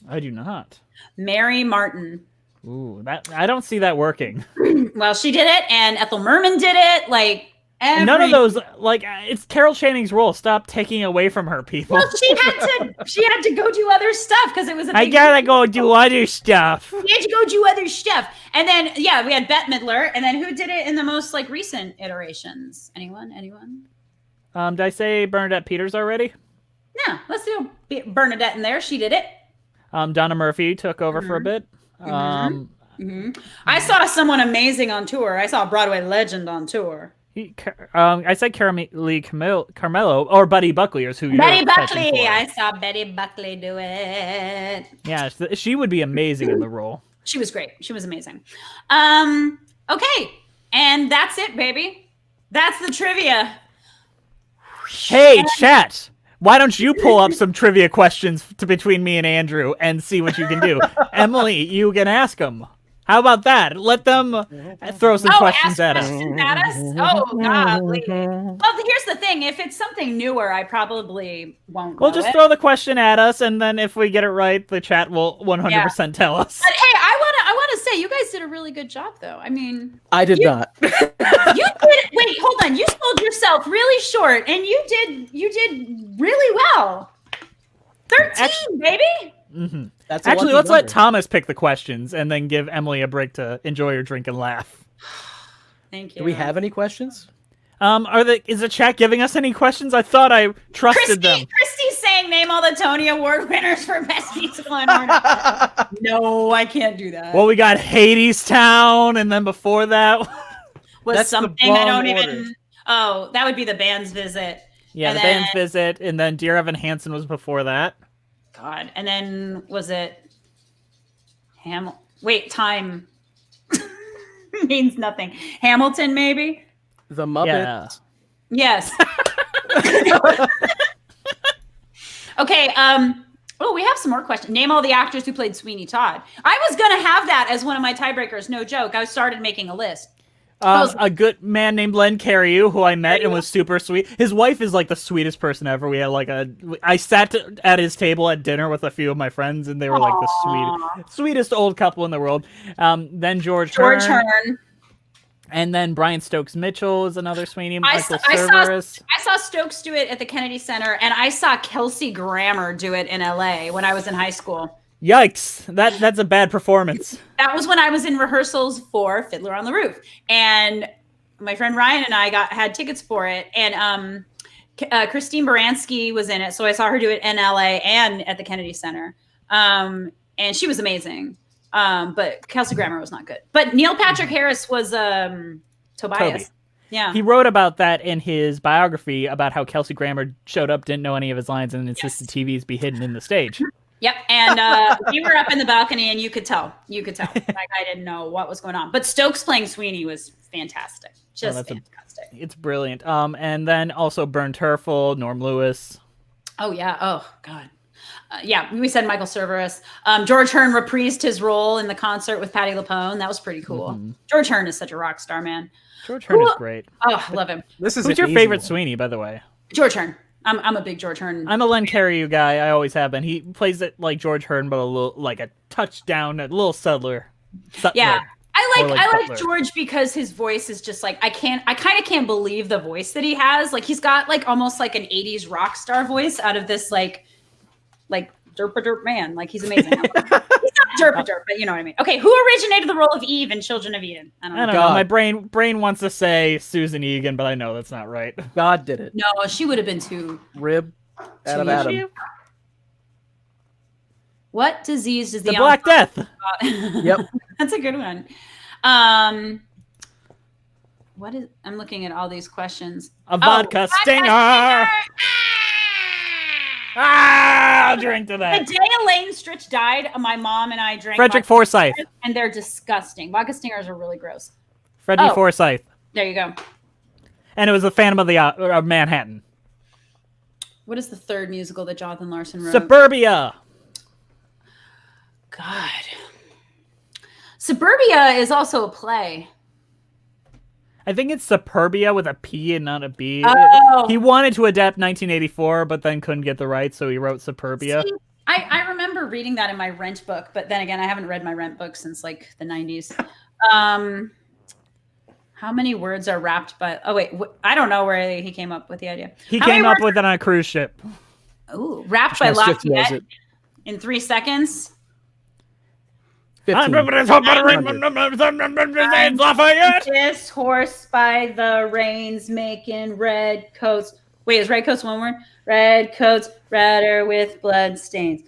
I do not. Mary Martin. Ooh, that I don't see that working. Well, she did it, and Ethel Merman did it. None of those, it's Carol Channing's role. Stop taking away from her, people. Well, she had to go do other stuff because it was a big I gotta go do other stuff. She had to go do other stuff. And then, we had Bette Midler. And then who did it in the most recent iterations? Anyone? Did I say Bernadette Peters already? No, let's do Bernadette in there. She did it. Donna Murphy took over for a bit. I saw someone amazing on tour. I saw a Broadway legend on tour. I said Carol Lee Carmelo or Betty Buckley is who you're Betty fetching Buckley. for. I saw Betty Buckley do it. Yeah, she would be amazing in the role. She was great. She was amazing. Okay. And that's it, baby. That's the trivia. Hey, chat! Why don't you pull up some trivia questions between me and Andrew and see what you can do? Emily, you can ask them. How about that? Let them throw some questions at us. Oh, golly. Well, here's the thing. If it's something newer, I probably won't Well, know just it. throw the question at us, and then if we get it right, the chat will 100% tell us. But hey, I want to say you guys did a really good job, though. I mean, I did not. you did. Wait, hold on. You sold yourself really short, and you did really well. 13, baby. Mm-hmm. That's a Actually, lucky let's let number. Thomas pick the questions, and then give Emily a break to enjoy her drink and laugh. Thank you. Do we have any questions? Is the chat giving us any questions? I thought I trusted them. Christy's saying name all the Tony Award winners for Best Musical and Art. No, I can't do that. Well, we got Hades Town, and then before that was That's the something I don't wrong even. Oh, that would be the band's visit. yeah, And the then- band's visit, and then Dear Evan Hansen was before that. God, and then was it Wait, time means nothing. Hamilton, maybe. The Muppets. Yeah. Yes. Okay. Oh, we have some more questions. Name all the actors who played Sweeney Todd. I was gonna have that as one of my tiebreakers. No joke. I started making a list. A good man named Len Cariou, who I met and was super sweet. His wife is like the sweetest person ever. We had I sat at his table at dinner with a few of my friends, and they were like the sweetest old couple in the world. Then George Hearn. And then Brian Stokes Mitchell is another Sweeney. Michael Cerveris. I saw Stokes do it at the Kennedy Center, and I saw Kelsey Grammer do it in LA when I was in high school. Yikes! That's a bad performance. That was when I was in rehearsals for Fiddler on the Roof, and my friend Ryan and I had tickets for it, and Christine Baranski was in it, so I saw her do it in LA and at the Kennedy Center, and she was amazing. But Kelsey Grammer was not good. But Neil Patrick Harris was Tobias. Toby. Yeah. He wrote about that in his biography about how Kelsey Grammer showed up, didn't know any of his lines, and insisted TVs be hidden in the stage. Yep. And we were up in the balcony, and you could tell. Like, I didn't know what was going on. But Stokes playing Sweeney was fantastic. Just fantastic. It's brilliant. And then also Bern Turfel, Norm Lewis. Oh, yeah. Oh, God. Yeah, we said Michael Cerveris. George Hearn reprised his role in the concert with Patti LuPone. That was pretty cool. Mm-hmm. George Hearn is such a rock star, man. George Hearn is great. Oh, I love him. Who's your favorite Sweeney, by the way? George Hearn. I'm a big George Hearn. I'm a Len Cariou guy. I always have been. He plays it like George Hearn, but a little like a touchdown, a little subtler. Yeah. I like Butler. George because his voice is just like I kind of can't believe the voice that he has. Like he's got like almost like an 80s rock star voice out of this like derp man. Like he's amazing. He's not derp, but you know what I mean. Okay, who originated the role of Eve in Children of Eden? I don't know. My brain wants to say Susan Egan, but I know that's not right. God did it. No, she would have been too. Rib out of Adam. What disease is the Black Death? Yep, that's a good one. What is? I'm looking at all these questions. A vodka stinger. I'll drink to that. The day Elaine Stritch died, my mom and I drank Frederick Forsyth. And they're disgusting. Vodka stingers are really gross. Freddie Forsyth. There you go. And it was the Phantom of the Manhattan. What is the third musical that Jonathan Larson wrote? Suburbia. God. Suburbia is also a play. I think it's Superbia with a P and not a B. Oh. He wanted to adapt 1984, but then couldn't get the rights, so he wrote Superbia. See, I remember reading that in my Rent book, but then again, I haven't read my Rent book since like the 90s. How many words are wrapped by... Oh, wait. I don't know where he came up with the idea. He came up with it on a cruise ship. Ooh, wrapped by Lafayette in 3 seconds. 15. This horse by the reins making red coats. Wait, is red coats one word? Red coats, redder with blood stains.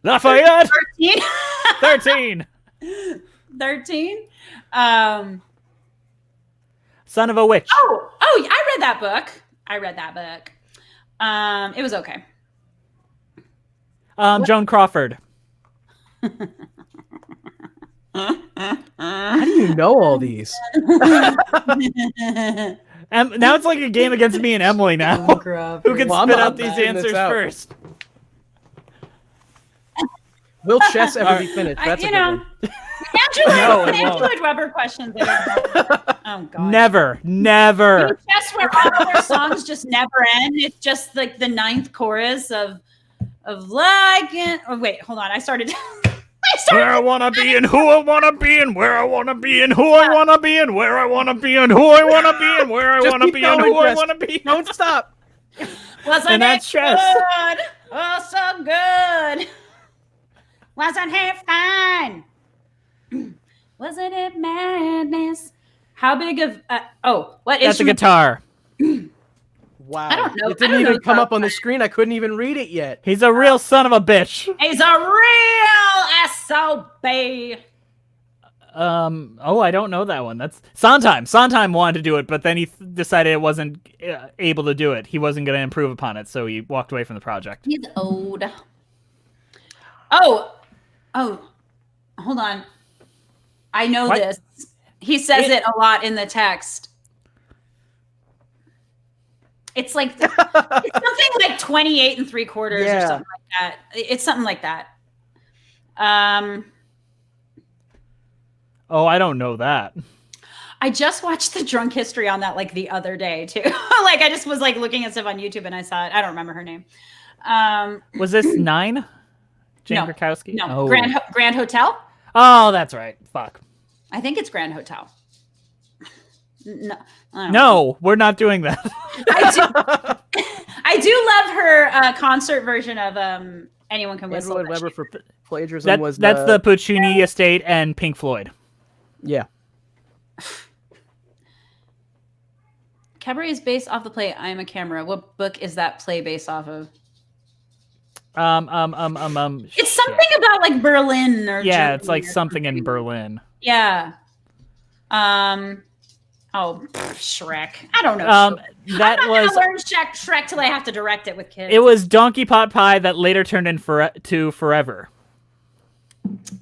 Lafayette! 13. 13. 13. Son of a witch. Oh, I read that book. It was okay. Joan Crawford. How do you know all these? Now it's like a game against me and Emily now. Who can spit out these answers first? Will chess ever be finished? That's a good one. Andrew Lloyd Webber questions. Oh God. Never. Chess where all their songs just never end. It's just like the 9th chorus of like it. Oh wait, hold on. I started. Where I wanna be and who I wanna be and where I wanna be and who I wanna be and where I wanna be and who I wanna be and where I wanna be and who I wanna be. Don't stop. Wasn't that's it chess. good? Oh, so good. Wasn't it fun? Wasn't it madness? How big of? What That's a guitar. Wow. I don't know. It didn't even come up on the screen. I couldn't even read it yet. He's a real son of a bitch. He's a real SOB. Oh, I don't know that one. That's Sondheim. Sondheim wanted to do it, but then he decided it wasn't able to do it. He wasn't going to improve upon it, so he walked away from the project. He's old. Oh, hold on. I know What? this. He says it a lot in the text. It's like it's something like 28 3/4 or something like that. It's something like that. Oh, I don't know that. I just watched the drunk history on that like the other day too. Like I just was like looking at stuff on YouTube and I saw it. I don't remember her name. Was this 9? Jane No. Krakowski? No, Oh. Grand Hotel. Oh, that's right. Fuck. I think it's Grand Hotel. No, I don't know. No, we're not doing that. I do love her concert version of Anyone Can Whistle. Edward Weber for plagiarism That's the Puccini estate and Pink Floyd. Yeah. Cabaret is based off the play I Am a Camera. What book is that play based off of? It's something about like Berlin or yeah, Germany it's like or something in Berlin. Yeah. Shrek. I don't know. That I'm not was gonna learn Shrek till I have to direct it with kids. it was Donkey Pot Pie that later turned into Forever.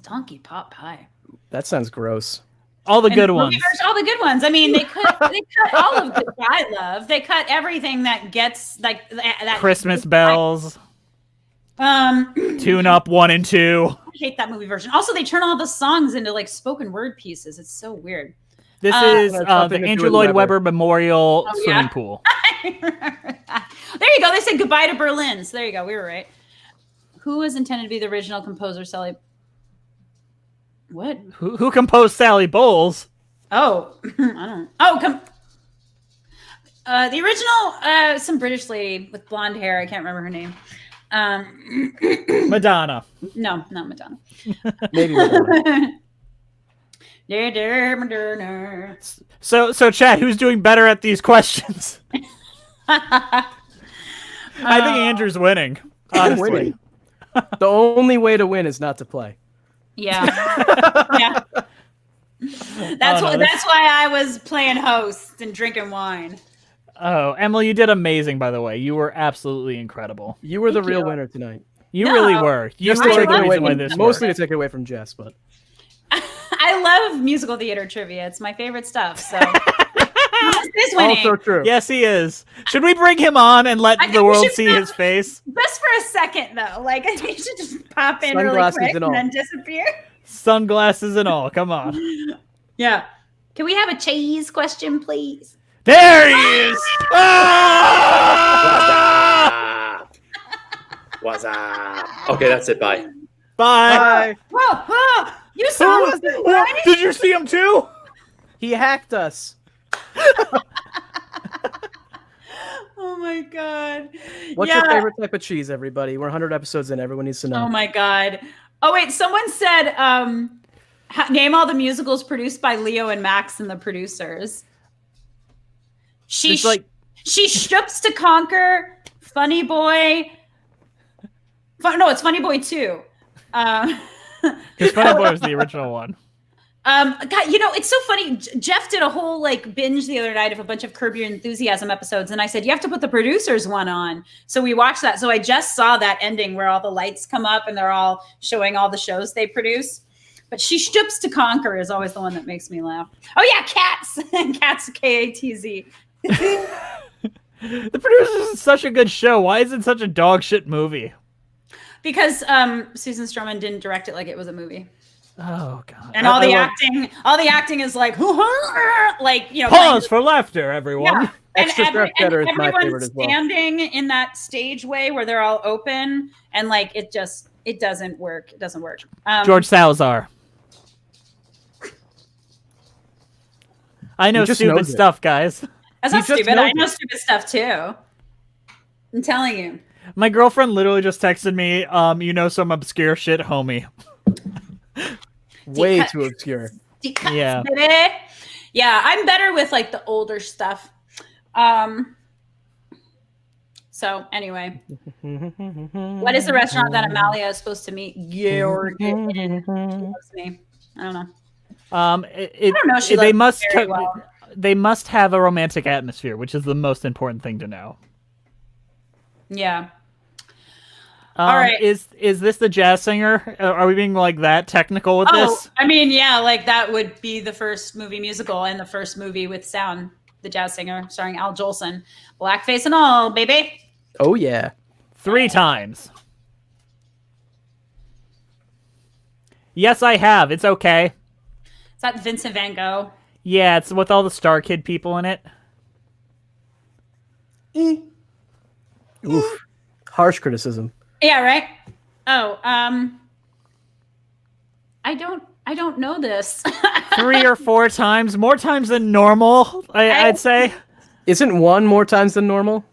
Donkey Pot Pie. That sounds gross. All the And good movie ones. version, all the good ones. I mean, they cut all of the I love. They cut everything that gets like that Christmas Bells, I Tune Up 1 and 2. hate that movie version. Also, they turn all the songs into like spoken word pieces. It's so weird. This is Something the to do Andrew with Lloyd Weber. Webber Memorial Oh, Swimming yeah? Pool. There you go. They said goodbye to Berlin. So there you go. We were right. Who was intended to be the original composer, Sally? What? Who composed Sally Bowles? Oh, I don't. Oh, the original, some British lady with blonde hair. I can't remember her name. Madonna. No, not Madonna. Maybe. Madonna. So Chad, who's doing better at these questions? I think Andrew's winning. I'm Honestly. winning. The only way to win is not to play. Yeah. Yeah. That's Oh, no, that's why I was playing host and drinking wine. Oh, Emily, you did amazing, by the way. You were absolutely incredible. You were the Thank real you. winner tonight. You No. really were. You Just were to the take it away reason why from, this mostly worked. to take it away from Jess, but I love musical theater trivia. It's my favorite stuff. So Thomas is winning. also true. Yes, he is. Should we bring him on and let I think the we world should see have- his face? Just for a second, though. Like, I think you should just pop in really Sunglasses quick and and all. then disappear. Sunglasses and all. Come on. Yeah. Can we have a cheese question, please? There he is. Ah! What's up? Okay, that's it. Bye. Bye. Bye. Whoa, whoa! You Who saw was it, it? right? Did you see him too? He hacked us. Oh my god. What's Yeah. your favorite type of cheese, everybody? We're 100 episodes in. Everyone needs to know. Oh my god. Oh wait, someone said name all the musicals produced by Leo and Max and the producers. It's like She Shoops to Conquer, Funny Boy. No, it's Funny Boy 2. because Funny Boy was the original one. God, you know, it's so funny. Jeff did a whole like binge the other night of a bunch of Curb Your Enthusiasm episodes, and I said you have to put the producers one on. So we watched that. So I just saw that ending where all the lights come up and they're all showing all the shows they produce. But She Shoops to Conquer is always the one that makes me laugh. Oh yeah, Cats, Cats, Katz. The producers is such a good show. Why is it such a dog shit movie? Because Susan Stroman didn't direct it like it was a movie. Oh god. And all the acting is like, like, you know, Pause for laughter, everyone. yeah. And, Extra Chef Cheddar is my everyone's favorite as well. standing in that stage way where they're all open, and like it doesn't work. It doesn't work. George Salazar. I know He just stupid knows it. stuff, guys. That's he not just stupid. I knows know it. stupid stuff too. I'm telling you. My girlfriend literally just texted me, you know some obscure shit, homie. Way Deep too obscure. Deep cuts, Yeah. baby. Yeah, I'm better with like the older stuff. So anyway, what is the restaurant that Amalia is supposed to meet Georg in? She loves me. I don't know. I don't know. She they loves must me very well. they must have a romantic atmosphere, which is the most important thing to know. Yeah. All right. Is this the jazz singer? Are we being like that technical with this? I mean, yeah, like that would be the first movie musical and the first movie with sound. The Jazz Singer, starring Al Jolson, blackface and all, baby. Oh yeah. 3 times. Yes, I have. It's okay. Is that Vincent Van Gogh? Yeah, it's with all the Star Kid people in it. Oof. Harsh criticism. Yeah, right. Oh, I don't know this. 3 or 4 times, more times than normal. I'd say. Isn't 1 more times than normal?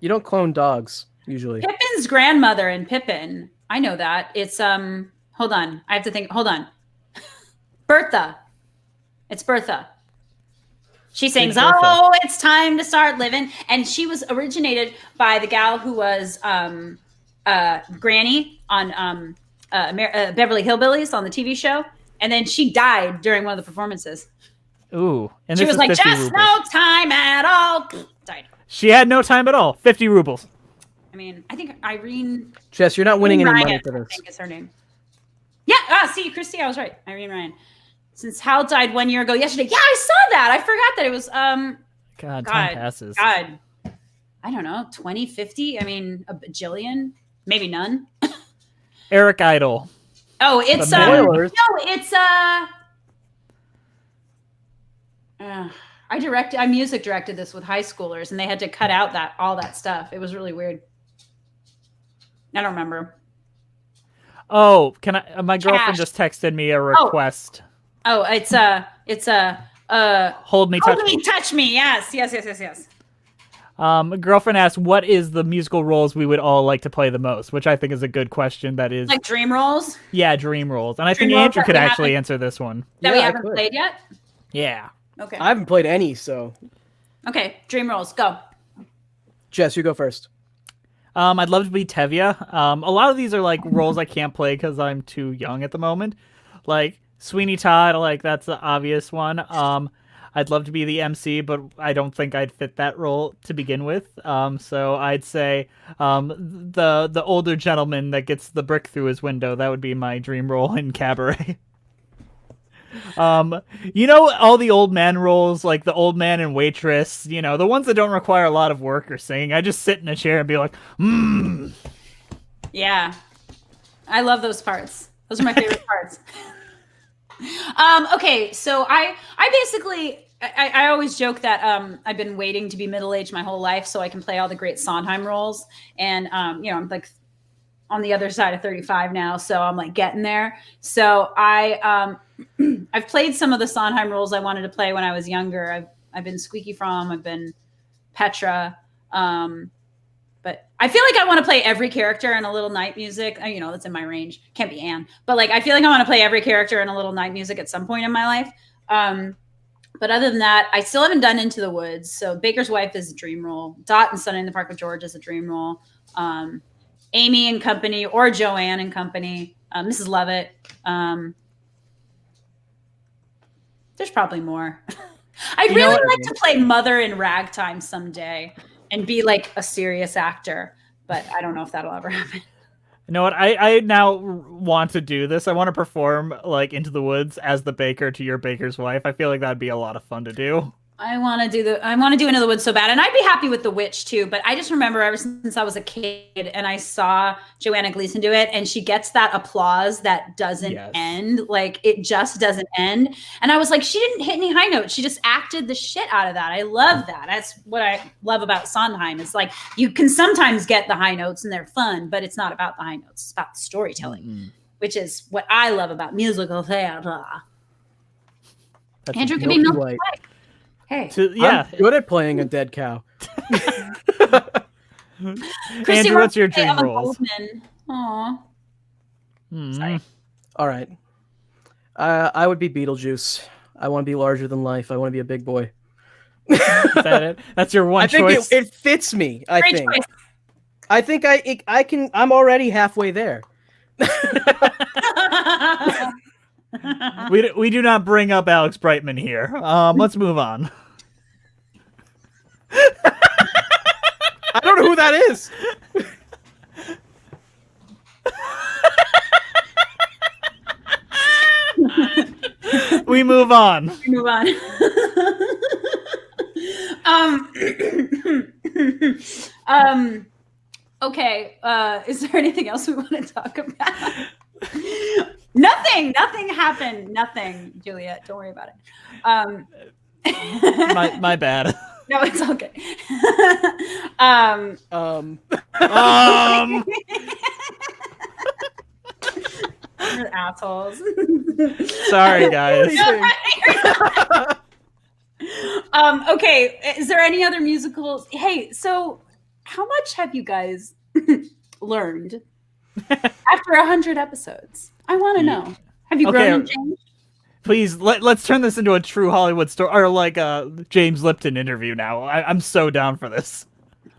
You don't clone dogs usually. Pippin's grandmother in Pippin. I know that. It's hold on. I have to think. Hold on. Bertha. It's Bertha. She sings, Bertha. "Oh, it's time to start living," and she was originated by the gal who was Granny on Beverly Hillbillies on the TV show, and then she died during one of the performances. Ooh, and She this was is like, 50 "Just rubles. no time at all." Died. She had no time at all. 50 rubles. I mean, I think Irene Jess, you're not winning any Ryan, money for I this. think is her name. Yeah. See, Christy, I was right. Irene Ryan. Since Hal died 1 year ago yesterday. Yeah, I saw that. I forgot that it was God, time passes. God. I don't know, 20, 50? I mean, a bajillion? Maybe none. Eric Idle. Oh, it's The man. Spoilers. no, it's I music directed this with high schoolers and they had to cut out all that stuff. It was really weird. I don't remember. Oh, can I? My girlfriend Cash. just texted me a request. Oh, it's Hold me, touch me. touch me. Yes. My girlfriend asked, "What is the musical roles we would all like to play the most?" Which I think is a good question. That is, Like dream roles yeah, dream roles, and I think Dream roles Andrew that could we actually haven't- answer this one. that Yeah, we I haven't could. played yet. Yeah. Okay. I haven't played any, so Okay. Dream roles. Go. Jess, you go first. I'd love to be Tevye. A lot of these are like roles I can't play because I'm too young at the moment. Like Sweeney Todd, like that's the obvious one. I'd love to be the MC, but I don't think I'd fit that role to begin with. So I'd say the older gentleman that gets the brick through his window. That would be my dream role in Cabaret. You know, all the old man roles, like the old man and waitress, you know, the ones that don't require a lot of work or singing. I just sit in a chair and be like, Yeah. I love those parts. Those are my favorite parts. Okay, so I basically I always joke that I've been waiting to be middle-aged my whole life so I can play all the great Sondheim roles. And you know, I'm like on the other side of 35 now, so I'm like getting there. So I've played some of the Sondheim roles I wanted to play when I was younger. I've been Squeaky Fromm, I've been Petra, but I feel like I want to play every character in A Little Night Music. You know, that's in my range. Can't be Anne, but like I feel like I want to play every character in A Little Night Music at some point in my life. But other than that, I still haven't done Into the Woods. So Baker's Wife is a dream role. Dot and Sunday in the Park with George is a dream role. Amy and Company or Joanne and Company. Mrs. Lovett. There's probably more. I'd You know really what I like mean? to play Mother in Ragtime someday and be like a serious actor, but I don't know if that'll ever happen. you know what? I now want to do this. I want to perform like Into the Woods as the baker to your baker's wife. I feel like that'd be a lot of fun to do. I want to do Into the Woods so bad. And I'd be happy with The Witch too, but I just remember ever since I was a kid and I saw Joanna Gleason do it and she gets that applause that doesn't Yes. end. Like it just doesn't end. And I was like, she didn't hit any high notes. She just acted the shit out of that. I love that. That's what I love about Sondheim. It's like you can sometimes get the high notes and they're fun, but it's not about the high notes. It's about the storytelling, which is what I love about musical theater. That's Andrew can be Milky Milky White. White. Hey. yeah. I'm good at playing a dead cow. Christy Andrew, wants what's your to play dream Emma roles? Goldman. Aw. Sorry. All right. I would be Beetlejuice. I want to be larger than life. I want to be a big boy. Is that it? That's your one I think choice. it fits me. I Great think. choice. I think I can. I'm already halfway there. We do not bring up Alex Brightman here. Let's move on. I don't know who that is. We move on. Move on. Okay. Is there anything else we want to talk about? Nothing happened. Nothing, Juliet. Don't worry about it. My bad. No, it's all good. You're assholes. Sorry, guys. Okay. Is there any other musicals? Hey, so how much have you guys learned after 100 episodes? I want to know. Have you grown and changed? Please let's turn this into a true Hollywood story, or like a James Lipton interview. Now, I'm so down for this.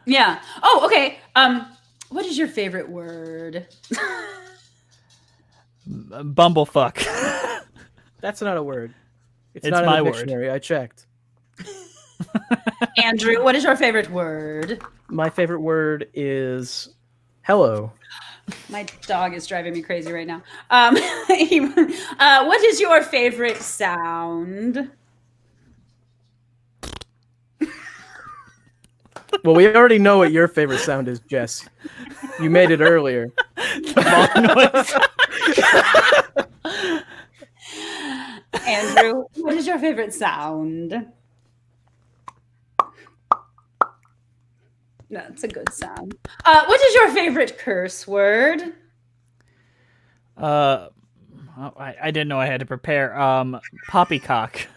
Yeah. Oh, okay. What is your favorite word? Bumblefuck. That's not a word. It's not my in the dictionary. I checked. Andrew, what is your favorite word? My favorite word is hello. My dog is driving me crazy right now. What is your favorite sound? Well, we already know what your favorite sound is, Jess. You made it earlier. Andrew, what is your favorite sound? That's a good sound. What is your favorite curse word? I didn't know I had to prepare. Poppycock.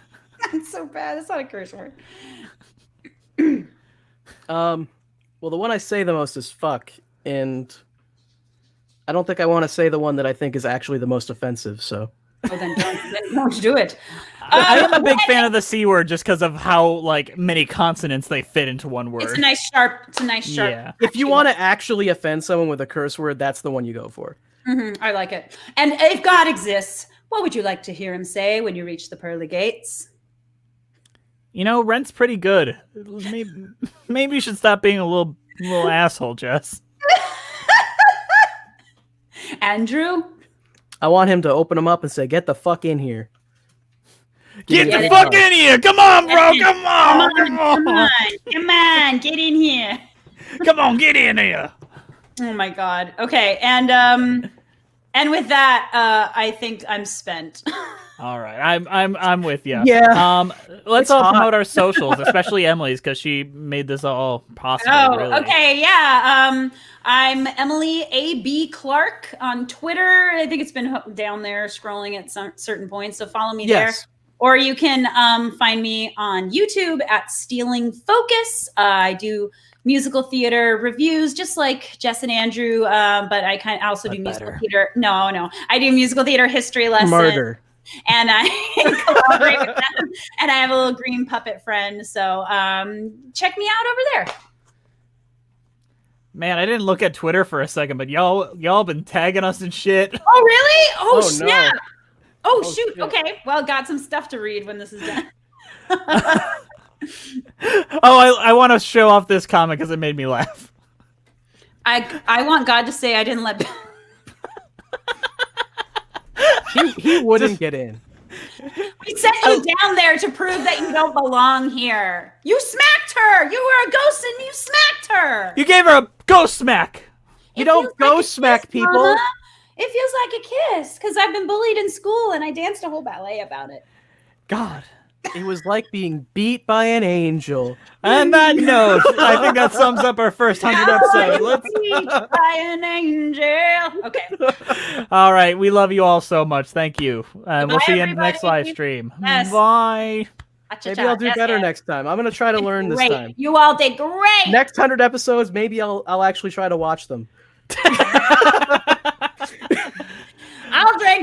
That's so bad. That's not a curse word. Well, the one I say the most is fuck, and I don't think I want to say the one that I think is actually the most offensive, so. Oh, then don't do it. I am a big fan of the C word just because of how like many consonants they fit into one word. It's a nice sharp. Yeah. If you want to actually offend someone with a curse word, that's the one you go for. Mm-hmm, I like it. And if God exists, what would you like to hear him say when you reach the pearly gates? You know, rent's pretty good. Maybe you should stop being a little asshole, Jess. Andrew? I want him to open them up and say, "Get the fuck in here." Get the fuck in here! Come on, bro! Come on! Come on! Get in here! Come on, get in here! Oh my God! Okay, and with that, I think I'm spent. All right, I'm with you. Yeah. Let's all promote our socials, especially Emily's, because she made this all possible. Oh, really. okay, yeah. I'm Emily A.B. Clark on Twitter. I think it's been down there scrolling at some certain points, so follow me there. Or you can find me on YouTube at Stealing Focus. I do musical theater reviews, just like Jess and Andrew, but I also do musical theater. No, I do musical theater history lessons. Murder. And I collaborate with them. And I have a little green puppet friend. So check me out over there. Man, I didn't look at Twitter for a second, but y'all been tagging us and shit. Oh, really? Oh snap. No. Oh, shoot. Shit. Okay. Well, got some stuff to read when this is done. I want to show off this comic because it made me laugh. I want God to say I didn't let... He wouldn't get in. We sent you down there to prove that you don't belong here. You smacked her. You were a ghost and you smacked her. You gave her a ghost smack. You don't ghost smack people. Mama. It feels like a kiss because I've been bullied in school and I danced a whole ballet about it. God. It was like being beat by an angel. And that note, I think that sums up our first 100 episodes. Beat by an angel. Okay. All right. We love you all so much. Thank you. We'll see you in the next live stream. Yes. Bye. Maybe I'll do better next time. I'm going to try to learn this time. You all did great. Next 100 episodes, maybe I'll actually try to watch them. I'll drink